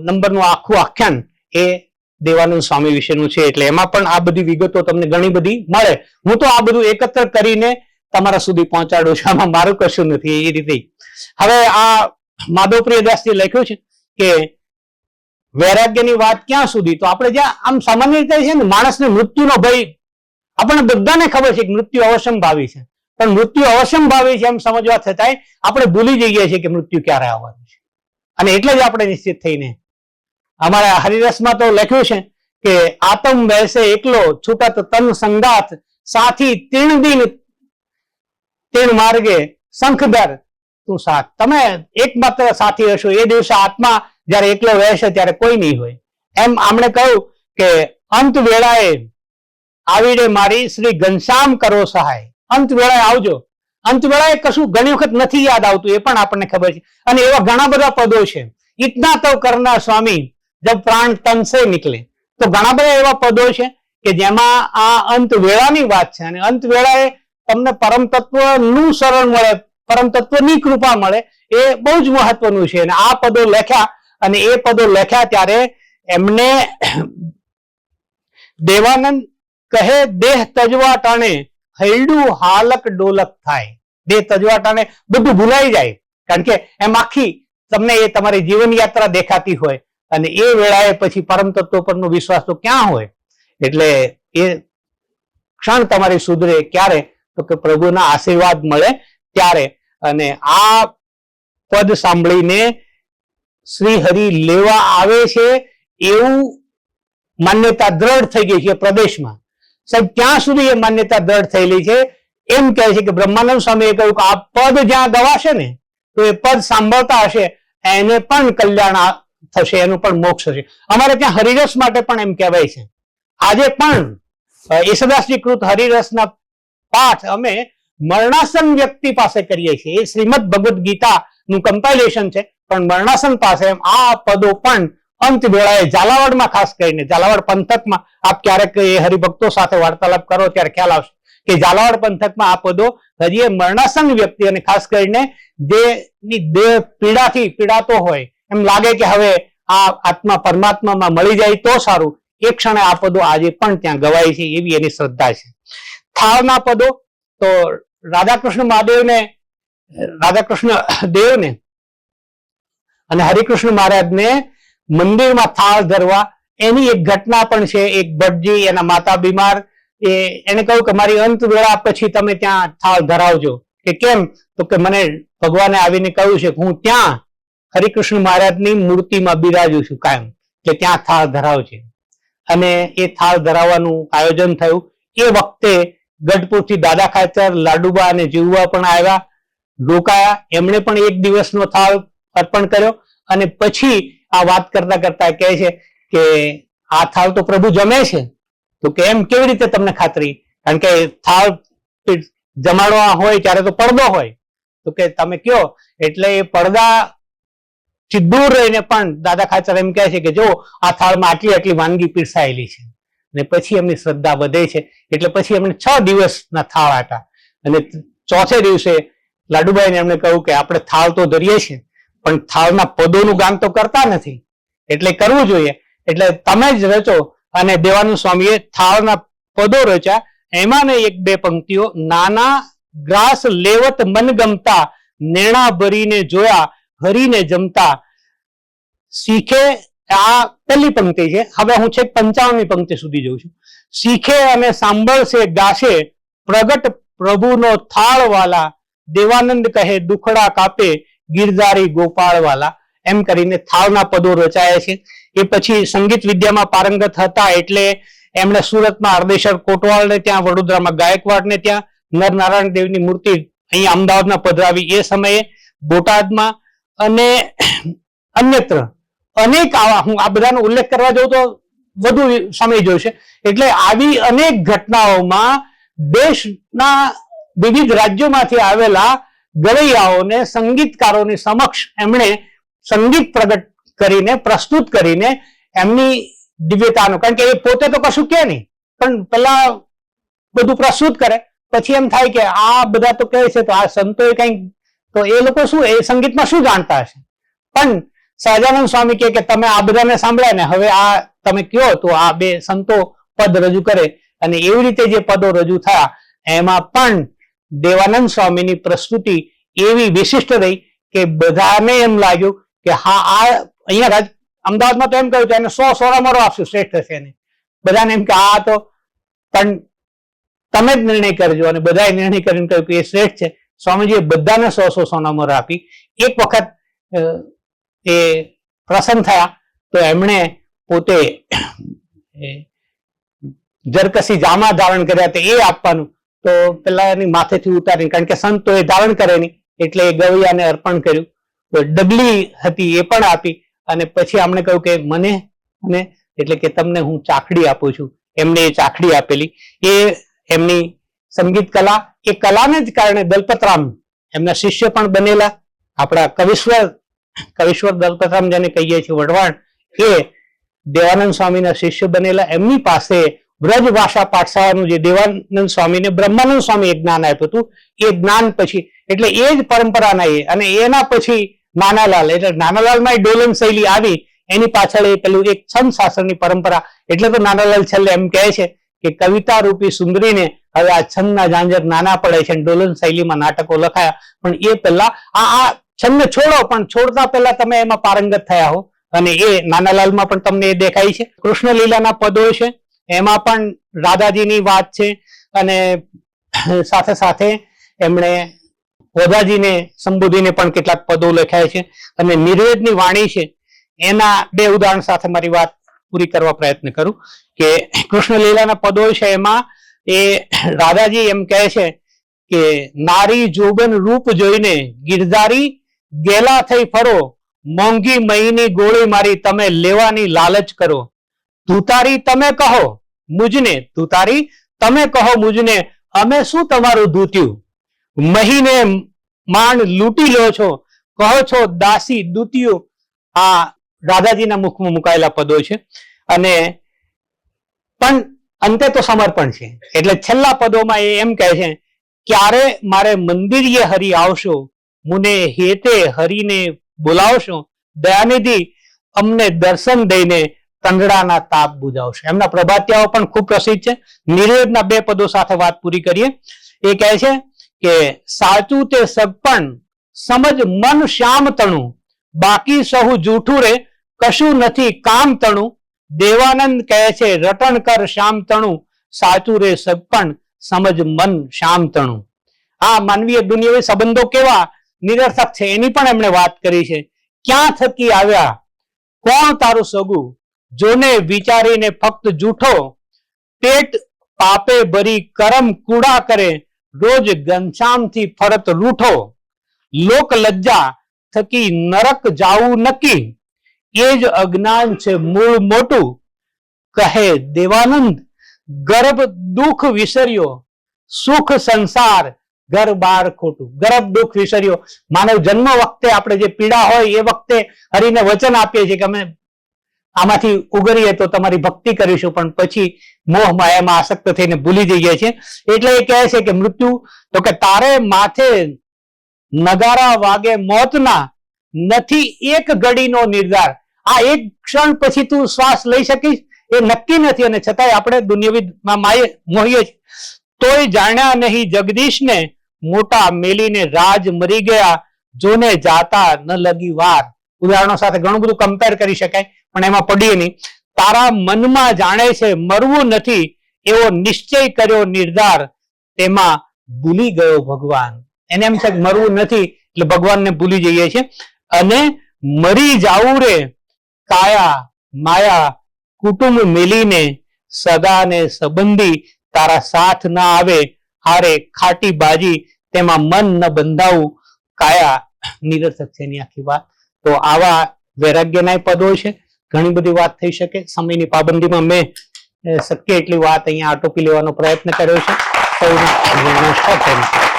[SPEAKER 2] નંબરનું આખું આખ્યાન એ દેવાનંદ સ્વામી વિશેનું છે. એટલે એમાં પણ આ બધી વિગતો તમને ઘણી બધી મળે. હું તો આ બધું એકત્ર કરીને તમારા સુધી પહોંચાડું છું, આમાં મારું કશું નથી એ રીતે. હવે આ માધવપ્રિયદાસજી લખ્યું છે કે વૈરાગ્યની વાત ક્યાં સુધી, તો આપણે જ્યાં આમ સામાન્ય રીતે છે ને માણસને મૃત્યુનો ભય, આપણને બધાને ખબર છે કે મૃત્યુ અવશ્યંભાવી છે, પણ મૃત્યુ અવશ્યંભાવી છે એમ સમજવા છતાંય આપણે ભૂલી જઈએ છીએ કે મૃત્યુ ક્યારે આવવાનું છે. અને એટલે જ આપણે નિશ્ચિત થઈને, અમારા હરિરસમાં તો લખ્યું છે કે આતમ વૈસે એકલો છૂટત તન સંગાત, સાથી તીર્ણ દિન તીર્ણ માર્ગે શંખદર તું સાથ. તમે એકમાત્ર સાથી હશો, એ દિવસે આત્મા જયારે એકલો વહેશે ત્યારે કોઈ નહીં હોય. એમ આમણે કહ્યું કે અંત વેળાએ આવીને મારી શ્રી ઘનશ્યામ કરો સહાય. અંત વેળાએ આવજો. અંત વેળાએ કશું ઘણી વખત નથી યાદ આવતું, એ પણ આપણને ખબર છે. અને એવા ઘણા બધા પદો છે. ઇતના તો કરના સ્વામી જબ પ્રાણ તન સે નીકળે. તો ઘણા બધા એવા પદો છે કે જેમાં આ અંત વેળાની વાત છે. અને અંત વેળાએ તમને પરમ તત્વનું શરણ મળે, પરમ તત્વની કૃપા મળે, એ બહુ જ મહત્વનું છે. અને આ પદો લખ્યા, અને એ પદો લખ્યા ત્યારે એમને દેવાનંદ કહે દેહ તજવા ટાણે હૈડું હાલક ડોલક થાય. દેહ તજવા ટાણે બધું ભૂલાઈ જાય, કારણ કે એમ આખી તમને એ તમારી જીવન યાત્રા દેખાતી હોય, અને એ વેળાએ પછી પરમ તત્વ પરનો વિશ્વાસ તો ક્યાં હોય. એટલે એ ક્ષણ તમારી સુધરે ક્યારે, તો કે પ્રભુના આશીર્વાદ મળે ત્યારે. અને આ પદ સાંભળીને શ્રી હરિ લેવા આવે છે એવું માન્યતા દ્રઢ થઈ ગઈ છે પ્રદેશમાં. સાહેબ ત્યાં સુધી એ માન્યતા દ્રઢ થયેલી છે. એમ કહે છે કે બ્રહ્માનંદ સ્વામીએ કહ્યું કે આ પદ જ્યાં ગવાશે ને તો એ પદ સાંભળતા હશે એને પણ કલ્યાણ થશે, એનું પણ મોક્ષ થશે. અમારે ત્યાં હરિરસ માટે પણ એમ કહેવાય છે. આજે પણ યેસુદાસજી કૃત હરિરસના પાઠ અમે મરણાસન વ્યક્તિ પાસે કરીએ છીએ. એ શ્રીમદ ભગવદ્ ગીતા નું કમ્પાઇલેશન છે, પણ મરણાસન પાસે આ પદો પણ અંત વેળાએ ઝાલાવાડમાં, ખાસ કરીને ઝાલાવાડ પંથકમાં, આપ ક્યારેક એ હરિભક્તો સાથે વાર્તાલાપ કરો ત્યારે ખ્યાલ આવશે કે ઝાલાવાડ પંથકમાં આ પદો હજી મરણાસન વ્યક્તિ, અને ખાસ કરીને દેહ પીડાથી પીડાતો હોય, એમ લાગે કે હવે આ આત્મા પરમાત્મામાં મળી જાય તો સારું, એ ક્ષણે આ પદો આજે પણ ત્યાં ગવાય છે, એવી એની શ્રદ્ધા છે. થાળના પદો તો રાધાકૃષ્ણ દેવને અને હરિકૃષ્ણ મહારાજને મંદિરમાં થાળ ધરવા એની એક ઘટના પણ છે. એક ભટ્ટજી, એના માતા બીમાર, એને કહ્યું કે મારી અંત વેળા પછી તમે ત્યાં થાળ ધરાવજો. કે કેમ? તો કે મને ભગવાને આવીને કહ્યું છે કે હું ત્યાં હરિકૃષ્ણ મહારાજની મૂર્તિમાં બિરાજું છું કાયમ, કે ત્યાં થાળ ધરાવજે. અને એ થાળ ધરાવવાનું આયોજન થયું. એ વખતે ગઢપુરથી દાદા ખાચર, લાડુબા અને જીવવા પણ આવ્યા, રોકાયા. એમણે પણ એક દિવસનો થાળ અર્પણ કર્યો. અને પછી આ વાત કરતા કરતા કહે છે કે આ થાળ તો પ્રભુ જમે છે. તો કે એમ કેવી રીતે તમને ખાતરી? કારણ કે થાળ જમાડવા હોય ત્યારે તો પડદો હોય. તો કે તમે કયો. એટલે એ પડદા થી દૂર રહીને પણ દાદા ખાચર એમ કહે છે કે જો આ થાળમાં આટલી આટલી વાનગી પીરસાયેલી છે. અને પછી એમની શ્રદ્ધા વધે છે. એટલે પછી એમણે 6 દિવસના થાળ આપ્યા. અને ચોથે દિવસે લાડુબાઈને એમણે કહ્યું કે આપણે થાળ તો ધરીએ છીએ, પણ થાળના પદોનું ગાન તો કરતા નથી, એટલે કરવું જોઈએ. એટલે તમે જ રચો. અને દેવાનંદ સ્વામીએ થાળના પદો રચ્યા. એમાં ને 1-2 પંક્તિઓ. નાના ગ્રાસ લેવત મન ગમતા, નેણા ભરીને જોયા હરીને જમતા શીખે. આ પહેલી પંક્તિ છે. હવે હું છેક 55મી પંક્તિ સુધી જઉં છું. શીખે અને સાંભળશે ગાશે પ્રગટ પ્રભુનો થાળ વાલા, દેવાનંદ કહે દુખડા કાપે ગિરધારી ગોપાળ વાલા. એમ કરીને થાળના પદો રચાયા છે. એ પછી સંગીત વિદ્યામાં પારંગત હતા એટલે એમણે સુરતમાં હરદેશર કોટવાલને ત્યાં, વડોદરામાં ગાયકવાડને ત્યાં, નરનારાયણ દેવની મૂર્તિ અહીંયા અમદાવાદમાં પધરાવી એ સમયે, બોટાદમાં અને અન્યત્ર અનેક આવા, હું આ બધાનો ઉલ્લેખ કરવા જાઉં તો વધુ સમય જોઈશે. એટલે આવી અનેક ઘટનાઓમાં દેશના વિવિધ રાજ્યોમાંથી આવેલા ગવૈયાઓને, સંગીતકારોની સમક્ષ એમણે સંગીત પ્રગટ કરીને, પ્રસ્તુત કરીને એમની દિવ્યતાનો, કારણ કે એ પોતે તો કશું કે નહીં, પણ પેલા બધું પ્રસ્તુત કરે. પછી એમ થાય કે આ બધા તો કહે છે તો આ સંતોએ કંઈક, તો એ લોકો શું એ સંગીતમાં શું જાણતા હશે? પણ સહજાનંદ સ્વામી કહે કે તમે આ બધાને સાંભળ્યા ને, હવે આ તમે કયો તો આ 2 સંતો પદ રજૂ કરે. અને એવી રીતે જે પદો રજૂ થયા એમાં પણ દેવાનંદ સ્વામીની પ્રસ્તુતિ એવી વિશિષ્ટ રહી કે બધાને એમ લાગ્યું કે હા, આ અહીંયા અમદાવાદમાં તો એમ કહ્યું કે એને 100 સોનામોરો આપશું, શ્રેષ્ઠ હશે એને. બધાને એમ કે આ તો પણ તમે જ નિર્ણય કરજો. અને બધાએ નિર્ણય કરીને કહ્યું કે એ શ્રેષ્ઠ છે. સ્વામીજીએ બધાને 100 સોનામોરો આપી. એક વખત એ પ્રસન્ન થયા તો એમણે પોતે જરકસી જામા ધારણ કર્યા, તો એ આપવાનું. તો પેલા એની માથેથી ઉતારીને, કારણ કે સંત તો એ ધારણ કરે નહીં, એટલે એ ગવૈયાને અર્પણ કર્યું. તો ડબલી હતી એ પણ આપી. અને પછી આમણે કહ્યું કે મને, અને એટલે કે તમને હું ચાકડી આપું છું. એમને એ ચાકડી આપેલી. એ એમની સંગીત કલા, એ કલાને જ કારણે દલપતરામ એમના શિષ્ય પણ બનેલા. આપણા કવિશ્વર દલપતરામ જેને કહીએ છીએ વઢવાણ, એ દેવાનંદ સ્વામીના શિષ્ય બનેલા. એમની પાસે વ્રજ ભાષા પાઠશાળાનું જે દેવાનંદ સ્વામીને બ્રહ્માનંદ સ્વામી જ્ઞાન આપ્યું હતું, એ જ્ઞાન પછી, એટલે એ જ પરંપરાના એ. અને એના પછી નાનાલાલ, એટલે નાનાલાલમાં ડોલન શૈલી આવી. એની પાછળ એ પેલું એક છંદ શાસ્ત્રની પરંપરા. એટલે તો નાનાલાલ છેલ્લે એમ કહે છે કે કવિતા રૂપી સુંદરીને હવે આ છંદના ઝાંઝર નાના પડે છે, ડોલન શૈલીમાં નાટકો લખાયા. પણ એ પહેલા આ છંદ છોડો, પણ છોડતા પહેલા તમે એમાં પારંગત થયા હો. અને એ નાનાલાલમાં પણ તમને એ દેખાય છે. કૃષ્ણ લીલાના પદો છે, એમાં પણ રાધાજીની વાત છે. અને સાથે સાથે એમણે ઓધાજીને સંબોધીને પણ કેટલાક પદો લખાય છે. અને નિર્વેદની વાણી છે એના બે ઉદાહરણ સાથે મારી વાત પૂરી કરવા પ્રયત્ન કરું કે કૃષ્ણ લીલાના પદો છે એમાં એ રાધાજી એમ કહે છે કે નારી જોબન રૂપ જોઈને ગિરધારી ગેલા થઈ ફરો, મોંઘી મહીની ગોળી મારી તમે લેવાની લાલચ કરો. તુતારી તમે કહો મુજને, તુતારી તમે કહો મુજને, અમે શું તમારું દૂત્યું? મહીને માંડ લૂંટી લો છો, કહો છો દાસી દૂત્યું. આ રાધાજીના મુખમાં મુકાયેલા પદો છે. અને પણ અંતે તો સમર્પણ છે. એટલે છેલ્લા પદોમાં એ એમ કહે છે, ક્યારે મારે મંદિરે હરી આવશો, મુને હેતે હરીને બોલાવશો, દયાનિધિ અમને દર્શન દઈને તંગડાના તાપ બુજાવશે. એમના પ્રભાત્યાઓ પણ ખૂબ પ્રસિદ્ધ છે. નિર્વેદના બે પદો સાથે વાત પૂરી કરીએ. એ કહે છે કે સાચું તે સગપણ સમજ મન શ્યામ તણું, બાકી સહુ જૂઠું રે કશું નથી કામ તણું. દેવાનંદ કહે છે રટણ કર શ્યામ તણું, સાચું રે સગપણ સમજ મન શ્યામ તણું. આ માનવીય દુનિયાવી સંબંધો કેવા નિરર્થક છે એની પણ એમણે વાત કરી છે. ક્યાં થકી આવ્યા કોણ તારું સગું, જોને વિચારીને ફક્ત જૂઠો, પેટ પાપે ભરી કરમ કૂડા કરે, રોજ ઘનશ્યામથી ફરત રૂઠો. લોક લજ્જા થકી નરક જાવું નક્કી, એ જ અજ્ઞાન છે મૂળ મોટું. કહે દેવાનંદ ગર્ભ દુઃખ વિસર્યો, સુખ સંસાર ઘર બાર ખોટું. ગર્ભ દુઃખ વિસર્યો, માનવ જન્મ વખતે આપણે જે પીડા હોય એ વખતે હરિને વચન આપીએ છીએ કે અમે આમાંથી ઉગરીએ તો તમારી ભક્તિ કરીશું, પણ પછી મોહ માયામાં આસક્ત થઈને ભૂલી જઈએ છીએ. એટલે એ કહે છે કે મૃત્યુ તો કે તારે માથે નગારા વાગે મોતના, નથી એક ઘડીનો નિર્ધાર. આ એક ક્ષણ પછી તું શ્વાસ લઈ શકીશ એ નક્કી નથી, અને છતાંય આપણે દુનિયાવી મોહીએ છીએ. તોય જાણ્યા નહીં જગદીશને, મોટા મેલીને રાજ મરી ગયા, જોને જાતા ન લગી વાર. ઉદાહરણો સાથે ઘણું બધું કમ્પેર કરી શકાય, પણ એમાં પડીએ નહીં. તારા મનમાં જાણે છે મરવું નથી, એવો નિશ્ચય કર્યો નિર્ધાર, તેમાં ભૂલી ગયો ભગવાન. એને એમ છે કે મરવું નથી એટલે ભગવાનને ભૂલી જઈએ છીએ. અને મરી જાવું રે કાયા માયા, કુટુંબ મેલીને સગા ને સંબંધી, તારા સાથ ના આવે હારે ખાટી બાજી, તેમાં મન ન બંધાવું કાયા. નિરર્થક છે એની આખી વાત. તો આવા વૈરાગ્યના પદો છે. ઘણી બધી વાત થઈ શકે. સમયની પાબંદીમાં મેં શક્ય એટલી વાત અહીંયા આટોપી લેવાનો પ્રયત્ન કર્યો છે. સૌને નમસ્કાર.